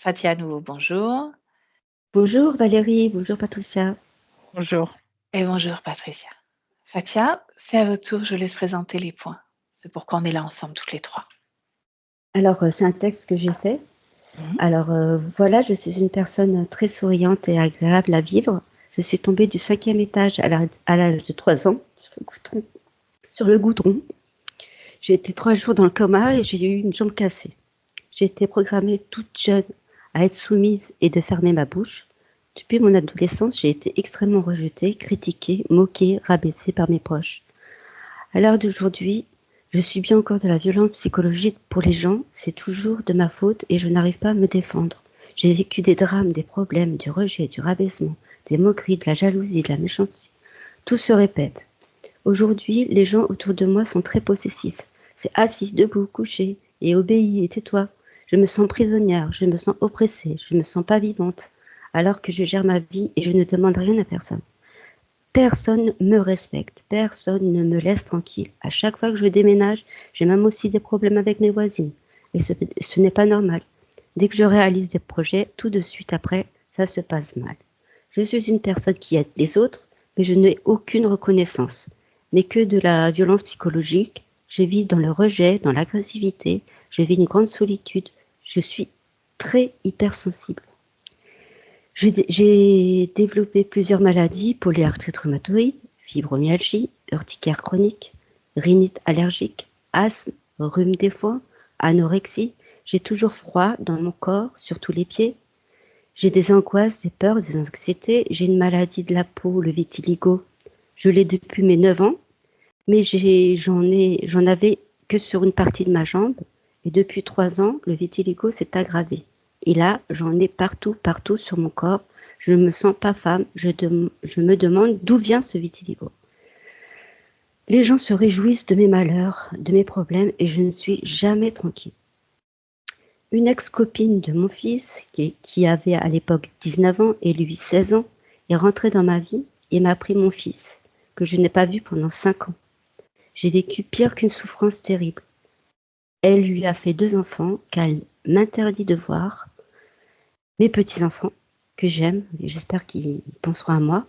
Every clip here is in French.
Fatia à nouveau, bonjour. Bonjour Valérie, bonjour Patricia. Bonjour. Et bonjour Patricia. Fatia, c'est à votre tour, je laisse présenter les points. C'est pourquoi on est là ensemble toutes les trois. Alors, c'est un texte que j'ai fait. Mhm. Alors, voilà, je suis une personne très souriante et agréable à vivre. Je suis tombée du 5e étage à l'âge de 3 ans sur le goudron. J'ai été 3 jours dans le coma et j'ai eu une jambe cassée. J'ai été programmée toute jeune à être soumise et de fermer ma bouche. Depuis mon adolescence, j'ai été extrêmement rejetée, critiquée, moquée, rabaissée par mes proches. À l'heure d'aujourd'hui, je subis encore de la violence psychologique pour les gens, c'est toujours de ma faute et je n'arrive pas à me défendre. J'ai vécu des drames, des problèmes, du rejet, du rabaissement, des moqueries, de la jalousie, de la méchanceté. Tout se répète. Aujourd'hui, les gens autour de moi sont très possessifs. C'est assis, debout, couché, et obéis, et tais-toi. Je me sens prisonnière, je me sens oppressée, je me sens pas vivante, alors que je gère ma vie et je ne demande rien à personne. Personne me respecte, personne ne me laisse tranquille. À chaque fois que je déménage, j'ai même aussi des problèmes avec mes voisines. Et ce n'est pas normal. Dès que je réalise des projets, tout de suite après, ça se passe mal. Je suis une personne qui aide les autres, mais je n'ai aucune reconnaissance. Mais que de la violence psychologique. Je vis dans le rejet, dans l'agressivité, je vis une grande solitude. Je suis très hypersensible. J'ai développé plusieurs maladies, polyarthrite rhumatoïde, fibromyalgie, urticaire chronique, rhinite allergique, asthme, rhume des foins, anorexie. J'ai toujours froid dans mon corps, surtout les pieds. J'ai des angoisses, des peurs, des anxiétés. J'ai une maladie de la peau, le vitiligo. Je l'ai depuis mes 9 ans, mais j'en avais que sur une partie de ma jambe. Et depuis 3 ans, le vitiligo s'est aggravé. Et là, j'en ai partout, partout sur mon corps. Je ne me sens pas femme. Je me demande d'où vient ce vitiligo. Les gens se réjouissent de mes malheurs, de mes problèmes, et je ne suis jamais tranquille. Une ex-copine de mon fils, qui avait à l'époque 19 ans et lui 16 ans, est rentrée dans ma vie et m'a pris mon fils, que je n'ai pas vu pendant 5 ans. J'ai vécu pire qu'une souffrance terrible. Elle lui a fait 2 enfants qu'elle m'interdit de voir. Mes petits-enfants, que j'aime, et j'espère qu'ils penseront à moi.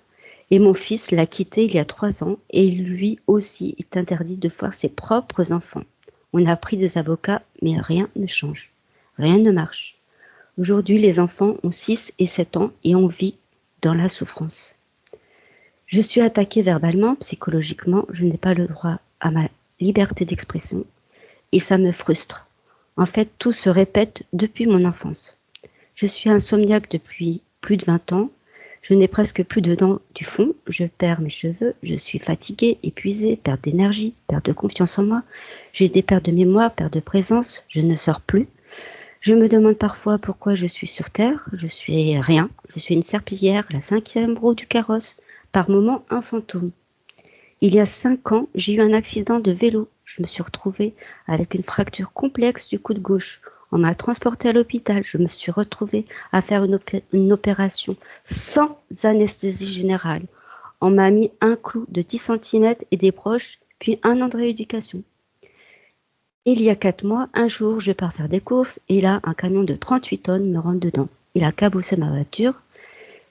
Et mon fils l'a quitté il y a 3 ans et lui aussi est interdit de voir ses propres enfants. On a pris des avocats, mais rien ne change. Rien ne marche. Aujourd'hui, les enfants ont 6 et 7 ans et on vit dans la souffrance. Je suis attaquée verbalement, psychologiquement, je n'ai pas le droit à ma liberté d'expression et ça me frustre. En fait, tout se répète depuis mon enfance. Je suis insomniaque depuis plus de 20 ans. Je n'ai presque plus de dents du fond. Je perds mes cheveux. Je suis fatiguée, épuisée, perte d'énergie, perte de confiance en moi. J'ai des pertes de mémoire, perte de présence. Je ne sors plus. Je me demande parfois pourquoi je suis sur Terre. Je suis rien. Je suis une serpillière, la 5e roue du carrosse. Par moments, un fantôme. Il y a 5 ans, j'ai eu un accident de vélo. Je me suis retrouvée avec une fracture complexe du coude gauche. On m'a transportée à l'hôpital. Je me suis retrouvée à faire une opération sans anesthésie générale. On m'a mis un clou de 10 cm et des broches, puis 1 an de rééducation. Il y a 4 mois, un jour, je pars faire des courses et là, un camion de 38 tonnes me rentre dedans. Il a cabossé ma voiture.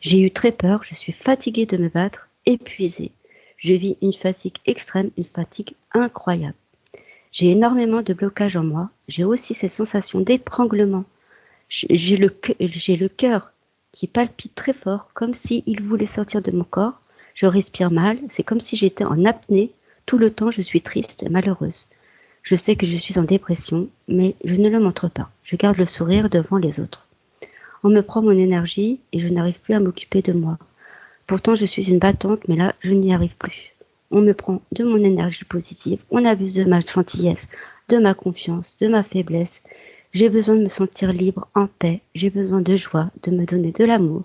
J'ai eu très peur, je suis fatiguée de me battre, épuisée. Je vis une fatigue extrême, une fatigue incroyable. J'ai énormément de blocages en moi. J'ai aussi ces sensations d'étranglement. J'ai le cœur qui palpite très fort, comme s'il voulait sortir de mon corps. Je respire mal, c'est comme si j'étais en apnée. Tout le temps, je suis triste et malheureuse. Je sais que je suis en dépression, mais je ne le montre pas. Je garde le sourire devant les autres. On me prend mon énergie et je n'arrive plus à m'occuper de moi. Pourtant, je suis une battante, mais là, je n'y arrive plus. On me prend de mon énergie positive, on abuse de ma gentillesse, de ma confiance, de ma faiblesse. J'ai besoin de me sentir libre, en paix. J'ai besoin de joie, de me donner de l'amour.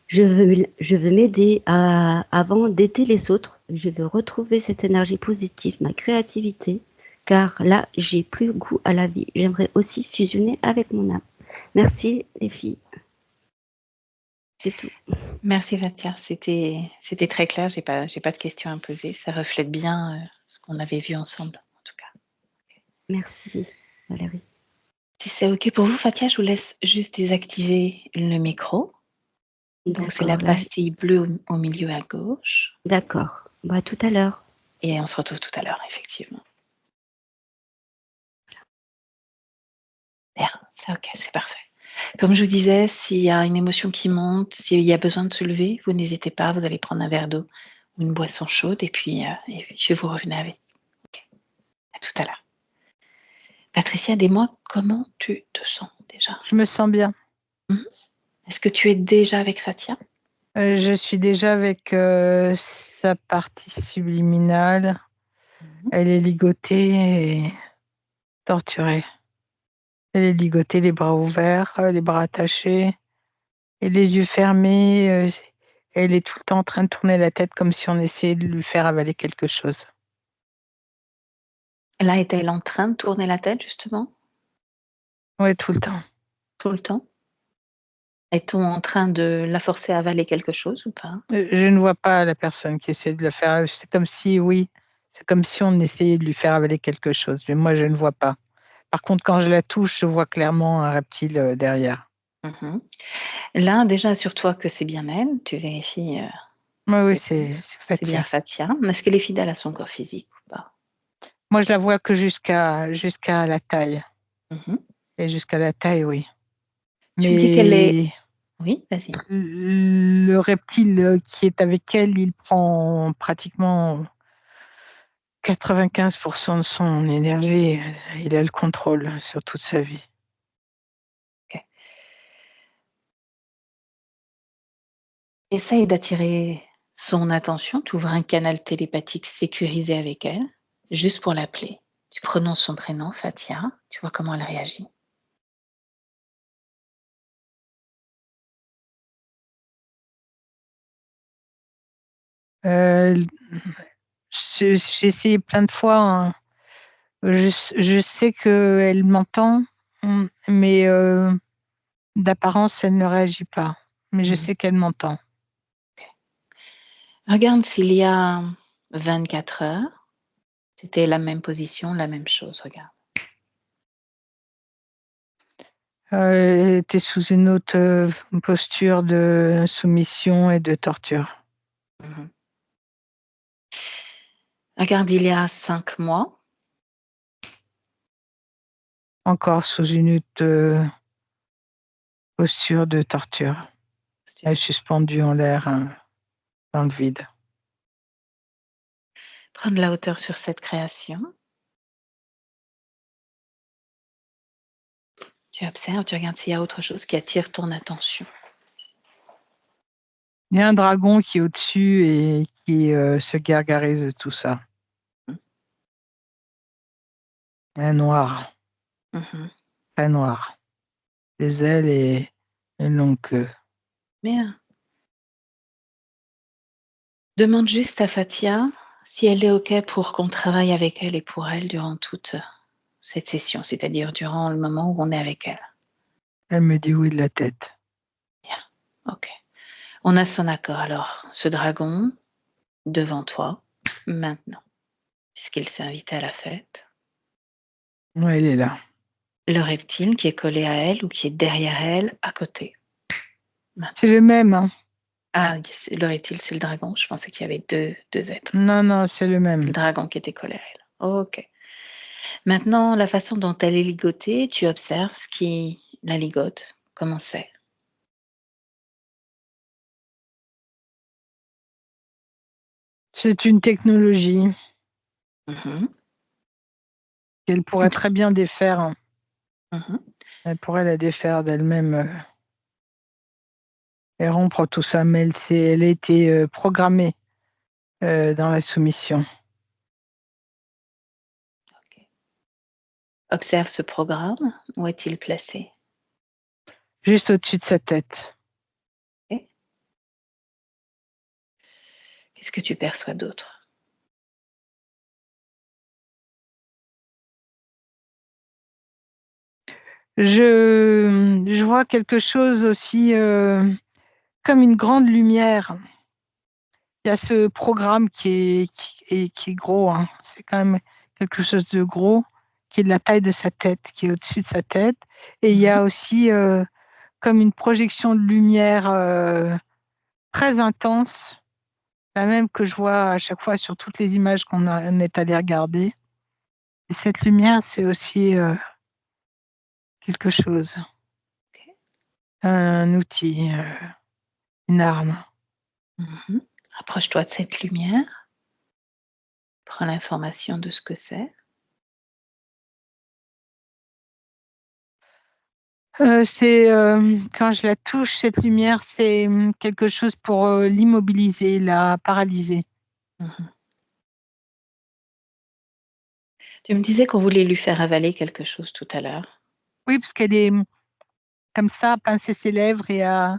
Je veux m'aider avant d'aider les autres. Je veux retrouver cette énergie positive, ma créativité, car là, j'ai plus goût à la vie. J'aimerais aussi fusionner avec mon âme. Merci les filles. C'est tout. Merci Fatia, c'était très clair, j'ai pas de questions à poser, ça reflète bien ce qu'on avait vu ensemble en tout cas. Merci Valérie. Si c'est OK pour vous, Fatia, je vous laisse juste désactiver le micro. Donc c'est la D'accord, là. pastille bleue au milieu à gauche. D'accord. Bah, tout à l'heure. Et on se retrouve tout à l'heure, effectivement. Bien, c'est OK, c'est parfait. Comme je vous disais, s'il y a une émotion qui monte, s'il y a besoin de se lever, vous n'hésitez pas, vous allez prendre un verre d'eau ou une boisson chaude et puis je vous revenez avec. OK. À tout à l'heure. Patricia, dis-moi comment tu te sens déjà? Je me sens bien. Est-ce que tu es déjà avec Fatia? Je suis déjà avec, sa partie subliminale. Elle est ligotée et torturée. Elle est ligotée, les bras ouverts, les bras attachés et les yeux fermés, elle est tout le temps en train de tourner la tête comme si on essayait de lui faire avaler quelque chose. Là, est-elle en train de tourner la tête justement? Ouais, tout le temps. Tout le temps? Est-on en train de la forcer à avaler quelque chose ou pas? Je ne vois pas la personne qui essaie de le faire, c'est comme si oui, c'est comme si on essayait de lui faire avaler quelque chose, mais moi je ne vois pas. Par contre, quand je la touche, je vois clairement un reptile, derrière. Mmh. Là, déjà, assure-toi que c'est bien elle. Tu vérifies, Oui, oui, les c'est choses. C'est bien Fatia. Fatia. Est-ce qu'elle est fidèle à son corps physique ou pas? Moi, je la vois que jusqu'à la taille Mmh. et jusqu'à la taille, oui. Tu me dis qu'elle est Mais oui, vas-y. le reptile, qui est avec elle, il prend pratiquement 95 de son énergie. Il a le contrôle sur toute sa vie. OK. Essaye d'attirer son attention. Tu ouvres un canal télépathique sécurisé avec elle, juste pour l'appeler. Tu prononces son prénom, Fatia, tu vois comment elle réagit. Heu, j'ai essayé plein de fois, hein. Je sais qu'elle m'entend, mais d'apparence, elle ne réagit pas. Mais je Mmh. sais qu'elle m'entend. OK. Regarde s'il y a 24 heures, c'était la même position, la même chose, regarde. Elle était sous une autre, posture de soumission et de torture. Mmh. Regarde, il y a 5 mois. Encore sous une autre, posture de torture. Elle est suspendue en l'air, dans le vide. Prends de la hauteur sur cette création. Tu observes, tu regardes s'il y a autre chose qui attire ton attention. Il y a un dragon qui est au-dessus et qui, se gargarise de tout ça. Mmh. Un noir, Mmh. très noir. Les ailes et une longue queue. Bien. Demande juste à Fatia si elle est OK pour qu'on travaille avec elle et pour elle durant toute cette session, c'est-à-dire durant le moment où on est avec elle. Elle me dit oui de la tête. Bien, OK. On a son accord alors. Ce dragon, devant toi, maintenant, puisqu'il s'est invité à la fête. Ouais, il est là. Le reptile qui est collé à elle ou qui est derrière elle, à côté. C'est Maintenant. le même, hein. Ah, le reptile, c'est le dragon. Je pensais qu'il y avait deux êtres. Non, non, c'est le Le même. dragon qui était collé à elle. OK. Maintenant, la façon dont elle est ligotée, tu observes ce qui la ligote. Comment c'est? C'est une technologie Mmh. qu'elle pourrait très bien défaire, hein. Mmh. Elle pourrait la défaire d'elle-même, et rompre tout ça, mais elle a été, programmée, dans la soumission. OK. Observe ce programme. Où est-il placé? Juste au-dessus de sa tête. OK. Qu'est-ce que tu perçois d'autre? Je vois quelque chose aussi, comme une grande lumière. Il y a ce programme qui est gros, hein. C'est quand même quelque chose de gros qui est de la taille de sa tête, qui est au-dessus de sa tête. Et il y a aussi comme une projection de lumière très intense, la même que je vois à chaque fois sur toutes les images on est allé regarder. Et cette lumière, c'est aussi quelque chose, Ok. un outil, une arme. Mhm. Approche-toi de cette lumière. Prends l'information de ce que c'est. C'est quand je la touche, cette lumière, c'est quelque chose pour l'immobiliser, la paralyser. Mhm. Tu me disais qu'on voulait lui faire avaler quelque chose tout à l'heure. Oui, parce qu'elle est comme ça, à pincer ses lèvres et à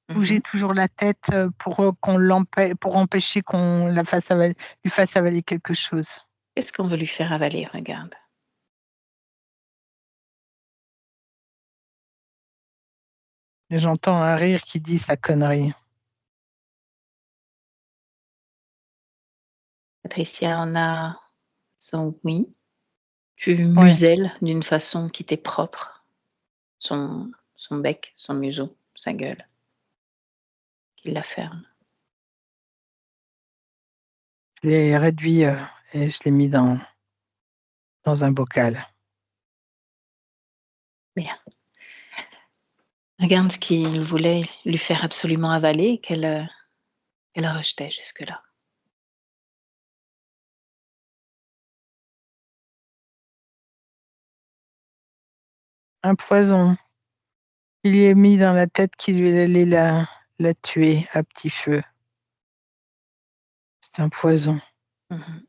bouger Mhm. toujours la tête pour pour empêcher qu'on lui fasse avaler quelque chose. Qu'est-ce qu'on veut lui faire avaler? Regarde. Et j'entends un rire qui dit sa connerie. Patricia en a son oui. Tu Ouais, muselles d'une façon qui t'est propre son bec, son museau, sa gueule, qu'il la ferme. je l'ai réduit et je l'ai mis dans un bocal. Bien. Regarde ce qu'il voulait lui faire absolument avaler, qu'elle rejetait jusque-là. Un poison. Il lui a mis dans la tête qu'il allait la tuer à petit feu. C'est un poison. Mhm.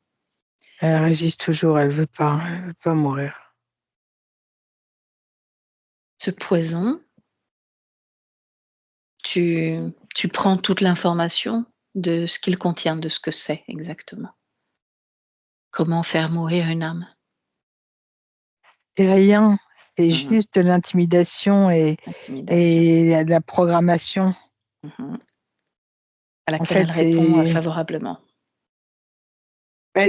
Elle résiste toujours, elle veut pas mourir. Ce poison, tu prends toute l'information de ce qu'il contient, de ce que c'est exactement. Comment faire mourir une âme? C'est rien, c'est Mhm. juste de l'intimidation Intimidation. et de la programmation. Mhm. À En laquelle elle fait, répond favorablement.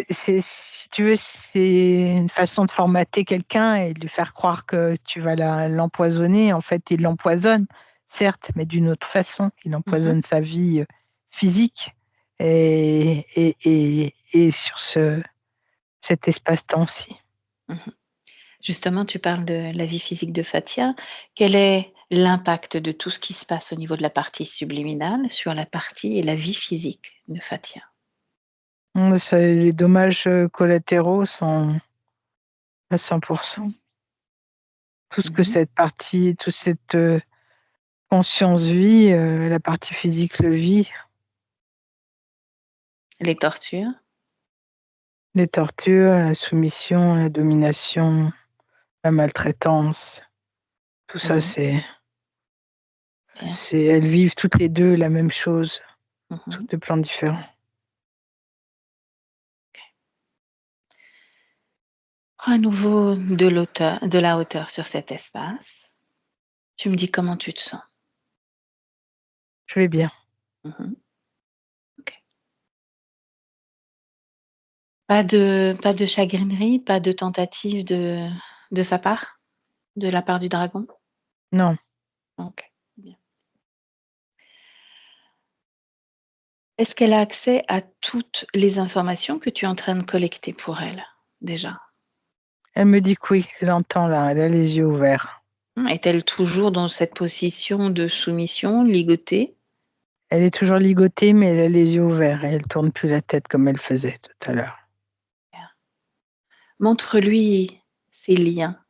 si tu veux, c'est une façon de formater quelqu'un et de lui faire croire que tu vas l'empoisonner. En fait, il l'empoisonne, certes, mais d'une autre façon. Il Mhm. empoisonne sa vie physique et sur cet espace-temps-ci. Mhm. Justement, tu parles de la vie physique de Fatia. Quel est l'impact de tout ce qui se passe au niveau de la partie subliminale sur la partie et la vie physique de Fatia? Les dommages collatéraux sont à 100%. Tout ce que Mhm. cette partie, toute cette conscience vit, la partie physique le vit. Les tortures? Les tortures, la soumission, la domination, la maltraitance, tout ça, Mhm. Bien. elles vivent toutes les deux la même chose, sous Mhm. des plans différents. Prends à nouveau de la hauteur sur cet espace. Tu me dis comment tu te sens. Je vais bien. Mhm. Ok. Pas de chagrinerie, pas de tentative de sa part, de la part du dragon? Non, Ok, bien. Est-ce qu'elle a accès à toutes les informations que tu es en train de collecter pour elle, déjà? elle me dit que oui, elle entend là, elle a les yeux ouverts. Est-elle toujours dans cette position de soumission, ligotée? Elle est toujours ligotée, mais elle a les yeux ouverts et elle tourne plus la tête comme elle faisait tout à l'heure. Bien. Montre-lui ses liens,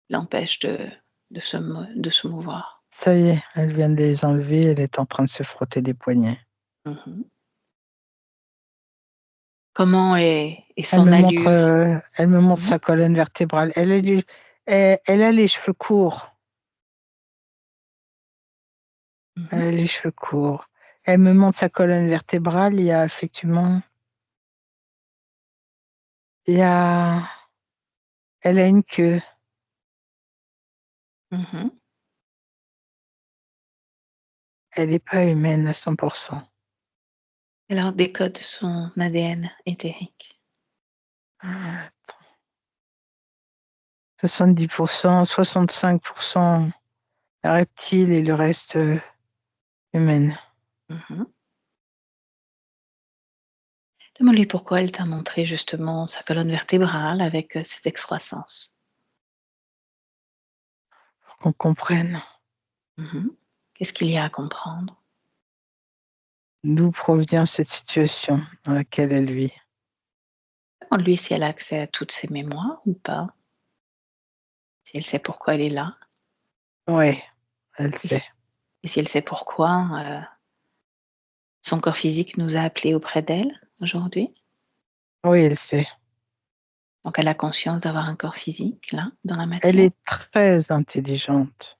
l'empêchent de se mouvoir. Ça y est, elle vient de les enlever, elle est en train de se frotter les poignets. Mhm. Comment est son allure? Elle me montre Mhm. sa colonne vertébrale. Elle a les cheveux courts. Elle Mhm. a les cheveux courts. Elle me montre sa colonne vertébrale. Il y a effectivement, il y a, elle a une queue. Mhm. Elle n'est pas humaine à 100%. Alors décode son ADN éthérique. Ah, 70%, 65% reptile et le reste humaine. Mhm. Demande-lui pourquoi elle t'a montré justement sa colonne vertébrale avec cette excroissance. Pour qu'on comprenne Mhm. Qu'est-ce qu'il y a à comprendre? d'où provient cette situation dans laquelle elle vit. Demande-lui si elle a accès à toutes ses mémoires ou pas, si elle sait pourquoi elle est là, Oui, elle et sait. si elle sait pourquoi son corps physique nous a appelés auprès d'elle aujourd'hui. Oui, elle sait. Donc elle a conscience d'avoir un corps physique, là, dans la Elle matière. est très intelligente.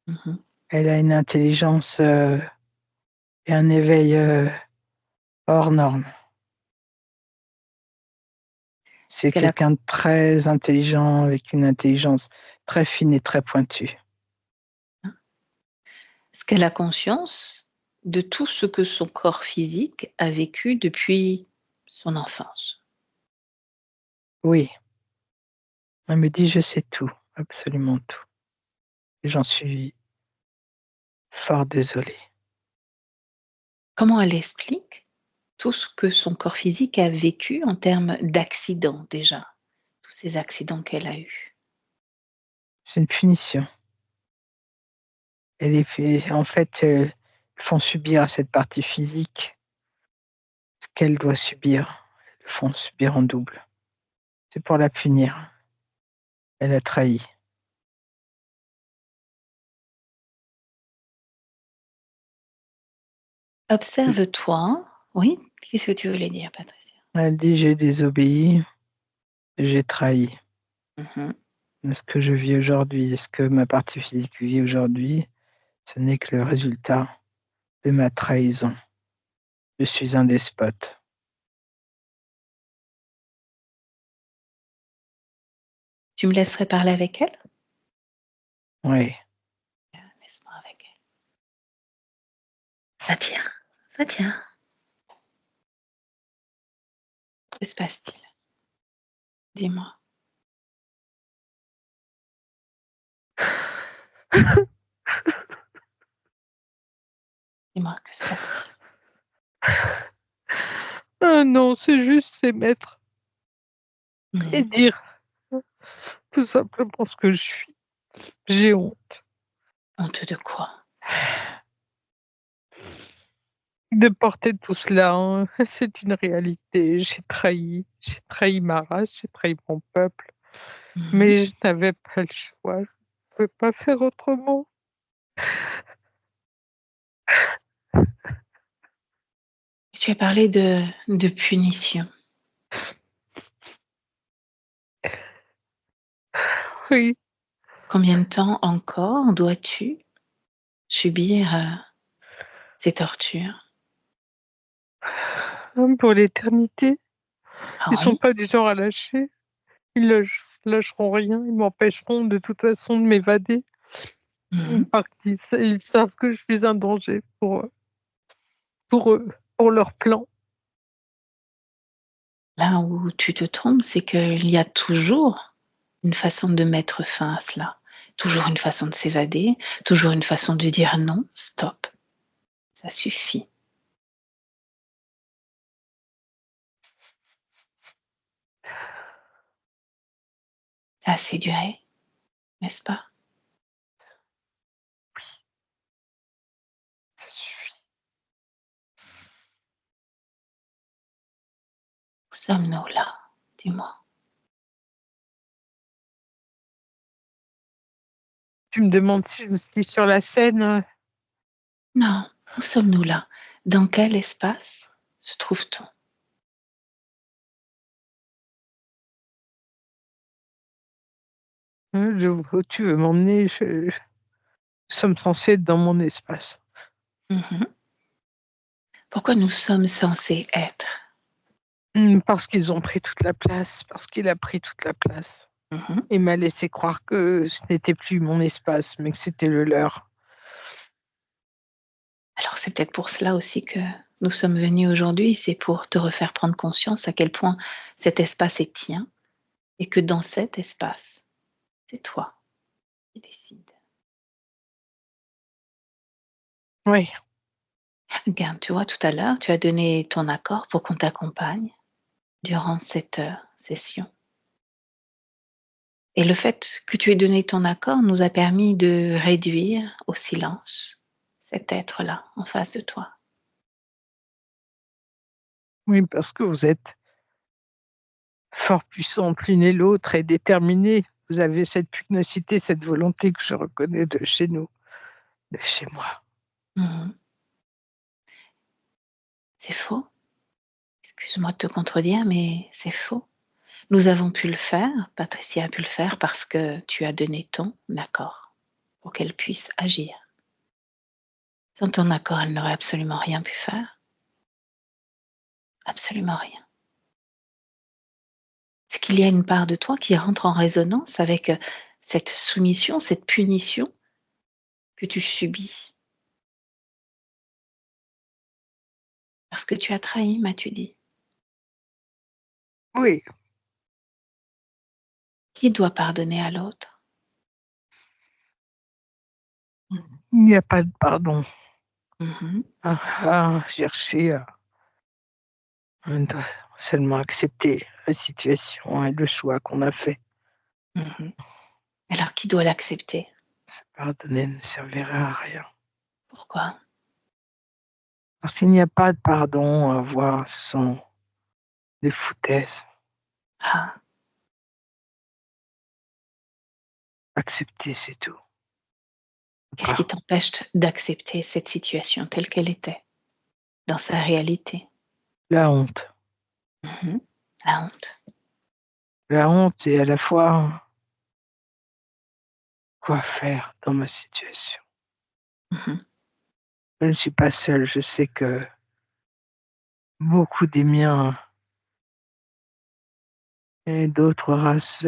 Mhm. Elle a une intelligence et un éveil hors norme. Est-ce C'est qu'elle a, quelqu'un de très intelligent, avec une intelligence très fine et très pointue. est-ce qu'elle a conscience de tout ce que son corps physique a vécu depuis son enfance? Oui, elle me dit je sais tout, absolument tout. Et j'en suis fort désolée. Comment elle explique tout ce que son corps physique a vécu en termes d'accidents déjà, tous ces accidents qu'elle a eus? C'est une punition. En fait, ils font subir à cette partie physique ce qu'elle doit subir. Ils le font subir en double. C'est pour la punir. Elle a trahi. Observe-toi. Oui, qu'est-ce que tu voulais dire, Patricia? Elle dit j'ai désobéi, j'ai trahi. Mhm. Ce que je vis aujourd'hui, ce que ma partie physique vit aujourd'hui, ce n'est que le résultat de ma trahison. Je suis un despote. Tu me laisserais parler avec elle? Oui. Laisse-moi avec elle. Fatia, Fatia, que se passe-t-il? Dis-moi. Dis-moi, que se passe-t-il? Ah non, c'est juste émettre et Mhm. dire tout simplement ce que je suis. J'ai honte Honte de quoi? de porter tout cela, hein. C'est une réalité. J'ai trahi ma race, j'ai trahi mon peuple, Mhm. mais je n'avais pas le choix. Je ne pouvais pas faire autrement. Tu as parlé de punition. Oui, Combien de temps encore dois-tu subir ces tortures? hein, pour l'éternité. Ah Ils sont oui? pas du genre à lâcher. Lâcheront rien. Ils m'empêcheront de toute façon de m'évader. Mhm. Parce ils savent que je suis un danger pour eux, pour leur plan. Là où tu te trompes, c'est qu'il y a toujours une façon de mettre fin à cela. Toujours une façon de s'évader, toujours une façon de dire non, stop, ça suffit. Ça a assez duré, n'est-ce pas? Ça suffit. Où sommes-nous là? Dis-moi. Tu me demandes si je suis sur la scène. Non, où sommes-nous là? Dans quel espace se trouve-t-on? Où tu veux m'emmener, nous sommes censés être dans mon espace. Mhm. Pourquoi nous sommes censés être? Parce qu'ils ont pris toute la place, parce qu'il a pris toute la place. Mhm. Il m'a laissé croire que ce n'était plus mon espace, mais que c'était le leur. Alors c'est peut-être pour cela aussi que nous sommes venus aujourd'hui, c'est pour te refaire prendre conscience à quel point cet espace est tien et que dans cet espace, C'est toi qui décides. Oui, Regarde, tu vois, tout à l'heure, tu as donné ton accord pour qu'on t'accompagne durant cette, session et le fait que tu aies donné ton accord nous a permis de réduire au silence cet être-là en face de toi. oui, parce que vous êtes fort puissantes l'une et l'autre et déterminées. Vous avez cette pugnacité, cette volonté que je reconnais de chez nous, de chez moi. Mmh. C'est faux. Excuse-moi de te contredire, mais c'est faux. Nous avons pu le faire, Patricia a pu le faire parce que tu as donné ton accord pour qu'elle puisse agir. Sans ton accord, elle n'aurait absolument rien pu faire, absolument rien. C'est qu'il y a une part de toi qui rentre en résonance avec, cette soumission, cette punition que tu subis. Parce que tu as trahi, m'as-tu dit. Oui, Qui doit pardonner à l'autre? il n'y a pas de pardon Mmh. à chercher, on doit seulement accepter la situation et le choix qu'on a fait. Mmh. Alors qui doit l'accepter? Se pardonner ne servirait à rien. Pourquoi? Parce qu'il n'y a pas de pardon à avoir, ce sont des foutaises. Ah, Accepter, c'est tout. qu'est-ce qui Pas t'empêche d'accepter cette situation telle qu'elle était, dans sa réalité? la honte. Mmh. La honte. La honte et à la fois quoi faire dans ma situation. Mmh. Je ne suis pas seul, je sais que beaucoup des miens et d'autres races,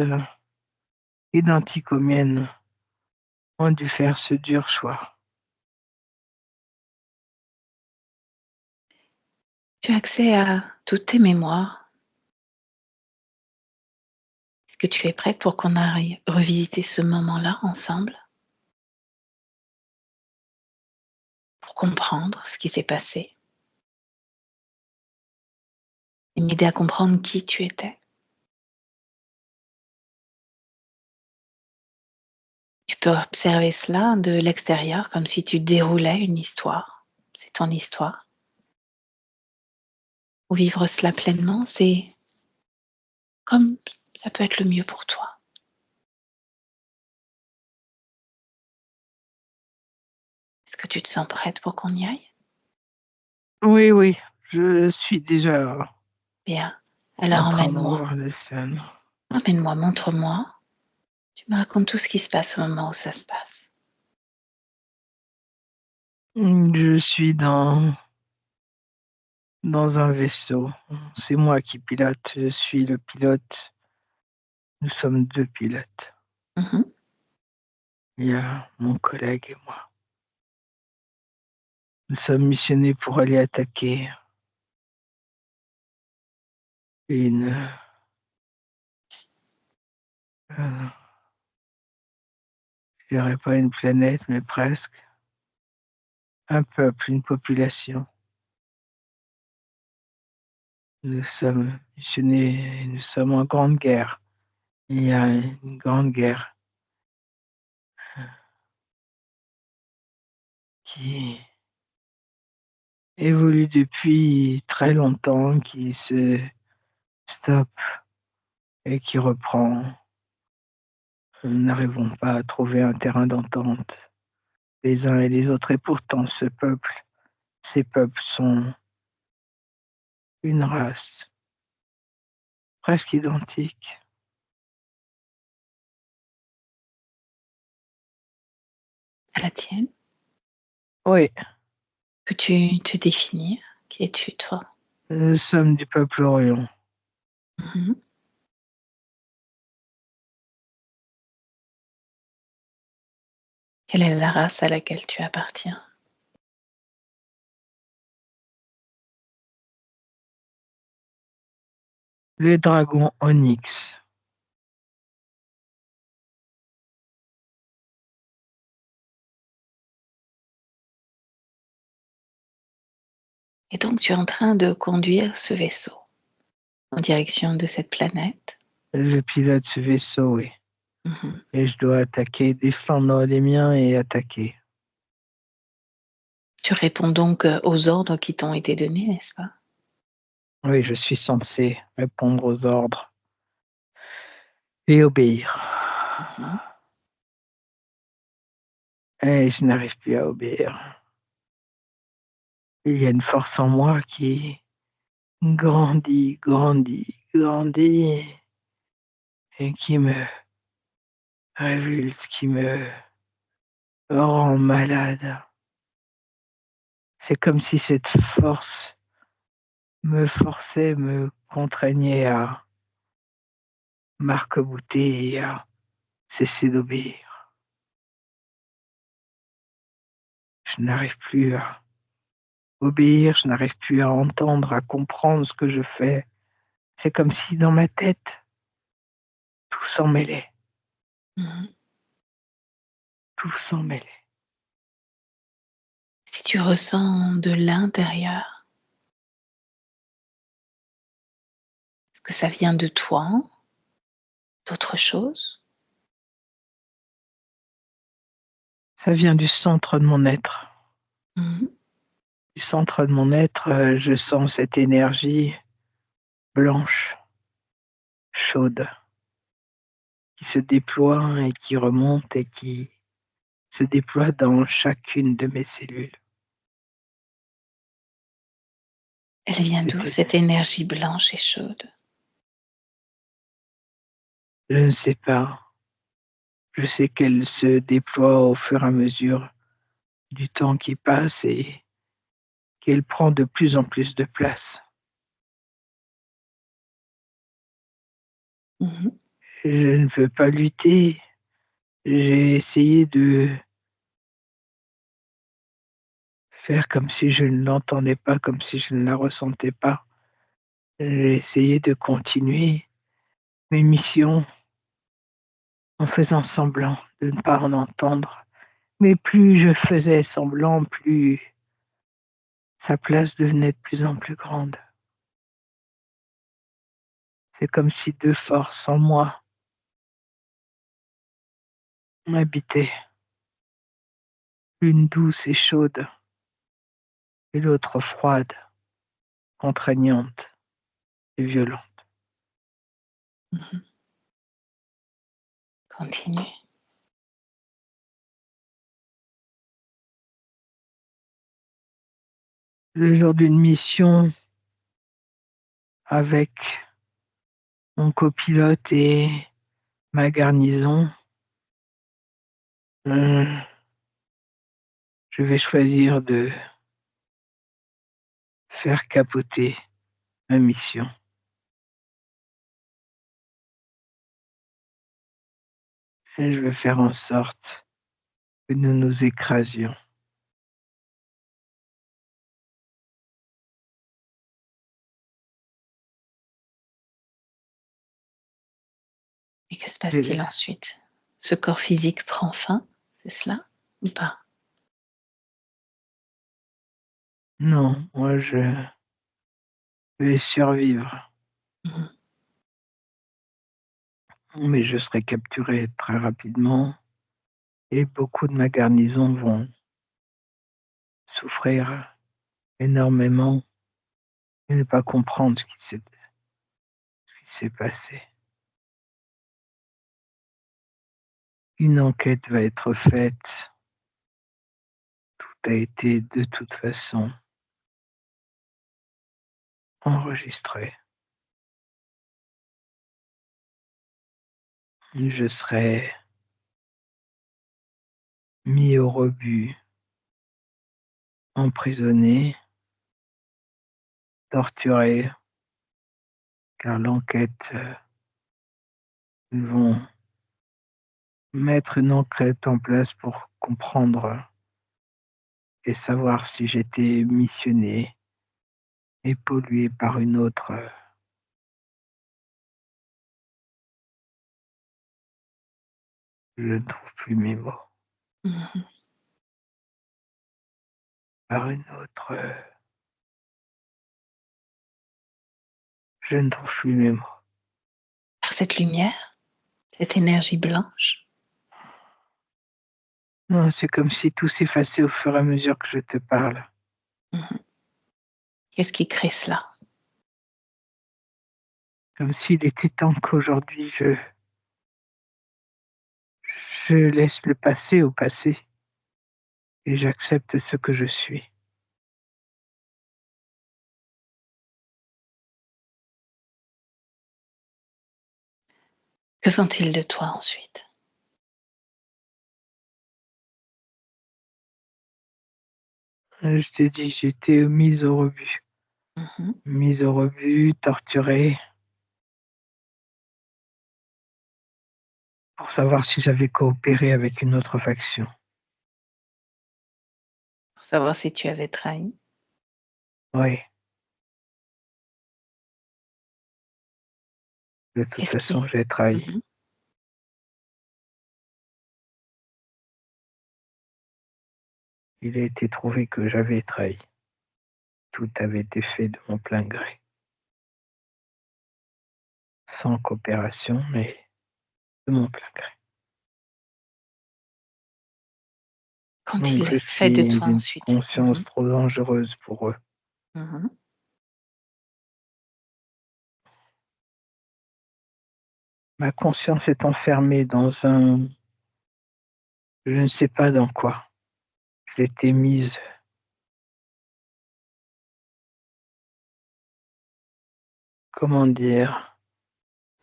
identiques aux miennes ont dû faire ce dur choix. Tu as accès à toutes tes mémoires. Est-ce que tu es prête pour qu'on aille revisiter ce moment-là ensemble? Pour comprendre ce qui s'est passé et m'aider à comprendre qui tu étais? Tu peux observer cela de l'extérieur comme si tu déroulais une histoire. C'est ton histoire. Ou vivre cela pleinement, c'est comme ça peut être le mieux pour toi. Est-ce que tu te sens prête pour qu'on y aille? Oui, oui, je suis déjà Bien. en Alors train de emmène-moi. voir les scènes. Emmène-moi, montre-moi. Tu me racontes tout ce qui se passe au moment où ça se passe. Je suis dans un vaisseau. C'est moi qui pilote, je suis le pilote. Nous sommes 2 pilotes. Mmh. Il y a mon collègue et moi. Nous sommes missionnés pour aller attaquer une, heu, je dirais pas une planète, mais presque. Un peuple, une population. Nous sommes missionnés et nous sommes en grande guerre. Il y a une grande guerre qui évolue depuis très longtemps, qui se stoppe et qui reprend. Nous n'arrivons pas à trouver un terrain d'entente les uns et les autres et pourtant ces peuples sont une race presque identique. À la tienne? Oui, Peux-tu te définir? Qui es-tu, toi? nous sommes du peuple Orion. Mmh. Quelle est la race à laquelle tu appartiens? Le dragon Onyx. Et donc tu es en train de conduire ce vaisseau en direction de cette planète. Je pilote ce vaisseau, oui. Mmh. Et je dois attaquer, défendre les miens et attaquer. Tu réponds donc, aux ordres qui t'ont été donnés, n'est-ce pas? Oui, je suis censé répondre aux ordres et obéir. Mmh. Et je n'arrive plus à obéir. Il y a une force en moi qui grandit, grandit, grandit et qui me révulse, qui me rend malade. C'est comme si cette force me forçait, me contraignait à m'arc-bouter et à cesser d'obéir. Je n'arrive plus à obéir, je n'arrive plus à entendre, à comprendre ce que je fais. C'est comme si dans ma tête, tout s'en mêlait, Mmh. tout s'en mêlait. Si tu ressens de l'intérieur, est-ce que ça vient de toi, d'autre chose? Ça vient du centre de mon être. Mmh. Du centre de mon être, je sens cette énergie blanche, chaude, qui se déploie et qui remonte et qui se déploie dans chacune de mes cellules. Elle vient d'où C'était cette énergie blanche et chaude? Je ne sais pas. Je sais qu'elle se déploie au fur et à mesure du temps qui passe et qu'elle prend de plus en plus de place. Mmh. Je ne veux pas lutter. J'ai essayé de faire comme si je ne l'entendais pas, comme si je ne la ressentais pas. J'ai essayé de continuer mes missions en faisant semblant de ne pas en entendre. Mais plus je faisais semblant, plus sa place devenait de plus en plus grande. C'est comme si 2 forces en moi m'habitaient, l'une douce et chaude et l'autre froide, contraignante et violente. Mmh. Continue. Le jour d'une mission avec mon copilote et ma garnison, heu, je vais choisir de faire capoter ma mission et je vais faire en sorte que nous nous écrasions. Et que se Et passe-t-il ensuite? Ce corps physique prend fin, c'est cela ou pas? non, moi je vais survivre, Mmh. mais je serai capturé très rapidement et beaucoup de ma garnison vont souffrir énormément et ne pas comprendre ce qui s'est passé. Une enquête va être faite, tout a été de toute façon enregistré. Je serai mis au rebut, emprisonné, torturé, car l'enquête, ils vont mettre une enquête en place pour comprendre et savoir si j'étais missionné et pollué par une autre, je ne trouve plus mes mots, Mmh. par une autre, Je ne trouve plus mes mots. Par cette lumière, cette énergie blanche. Non, c'est comme si tout s'effaçait au fur et à mesure que je te parle. Qu'est-ce qui crée cela? Comme s'il était temps qu'aujourd'hui je laisse le passé au passé et j'accepte ce que je suis. Que font-ils de toi ensuite? Je t'ai dit, j'étais mise au rebut. Mise au rebut, torturée, pour savoir si j'avais coopéré avec une autre faction. Pour savoir si tu avais trahi. Oui, de toute Qu'est-ce façon, qui j'ai trahi. Il a été trouvé que j'avais trahi. Tout avait été fait de mon plein gré. Sans coopération, mais de mon plein gré. Donc Qu'ont-ils je fait de suis toi une ensuite? conscience trop dangereuse pour eux. Ma conscience est enfermée dans un je ne sais pas dans quoi. Je l'ai mise, comment dire,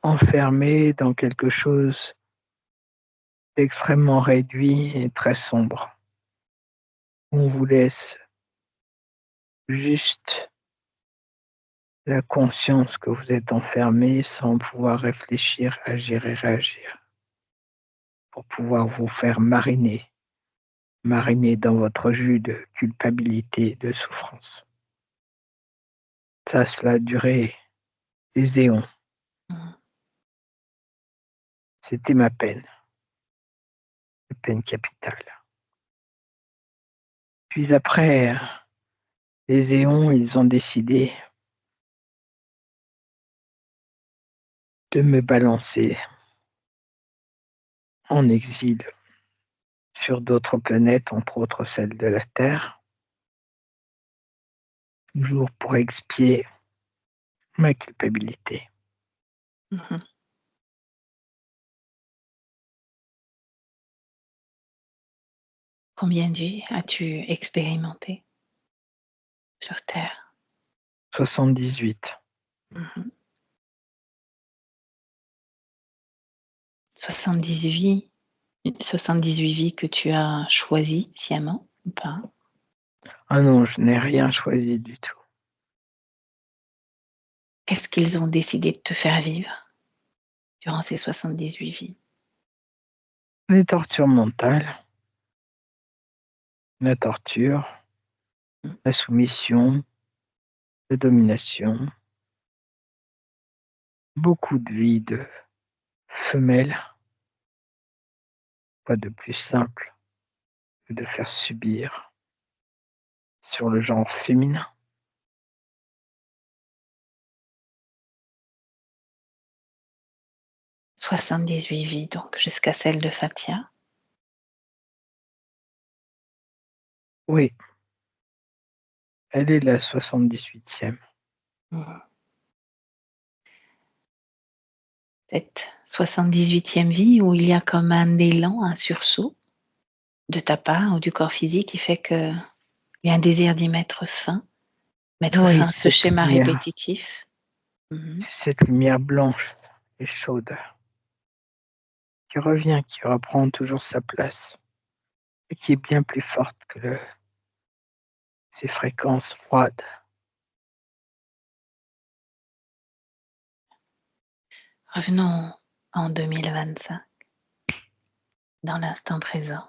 enfermée dans quelque chose d'extrêmement réduit et très sombre. On vous laisse juste la conscience que vous êtes enfermé sans pouvoir réfléchir, agir et réagir pour pouvoir vous faire mariner dans votre jus de culpabilité, de souffrance. Ça, cela a duré des éons. C'était ma peine capitale. Puis après les éons, ils ont décidé de me balancer en exil sur d'autres planètes, entre autres celle de la Terre, toujours pour expier ma culpabilité. Combien de vies as-tu expérimenté sur Terre? 78. 78, 78 vies que tu as choisies sciemment ou pas? Ah non, je n'ai rien choisi du tout. Qu'est-ce qu'ils ont décidé de te faire vivre durant ces 78 vies? Les tortures mentales, la torture, la soumission, la domination, beaucoup de vies de femelles, quoi de plus simple que de faire subir sur le genre féminin. « 78 vies donc jusqu'à celle de Fatia. Oui, elle est la 78e. Cette 78e vie où il y a comme un élan, un sursaut de ta part ou du corps physique qui fait qu'il y a un désir d'y mettre fin Oui, à ce schéma répétitif. cette lumière blanche et chaude qui revient, qui reprend toujours sa place et qui est bien plus forte que ces fréquences froides. Revenons en 2025, dans l'instant présent.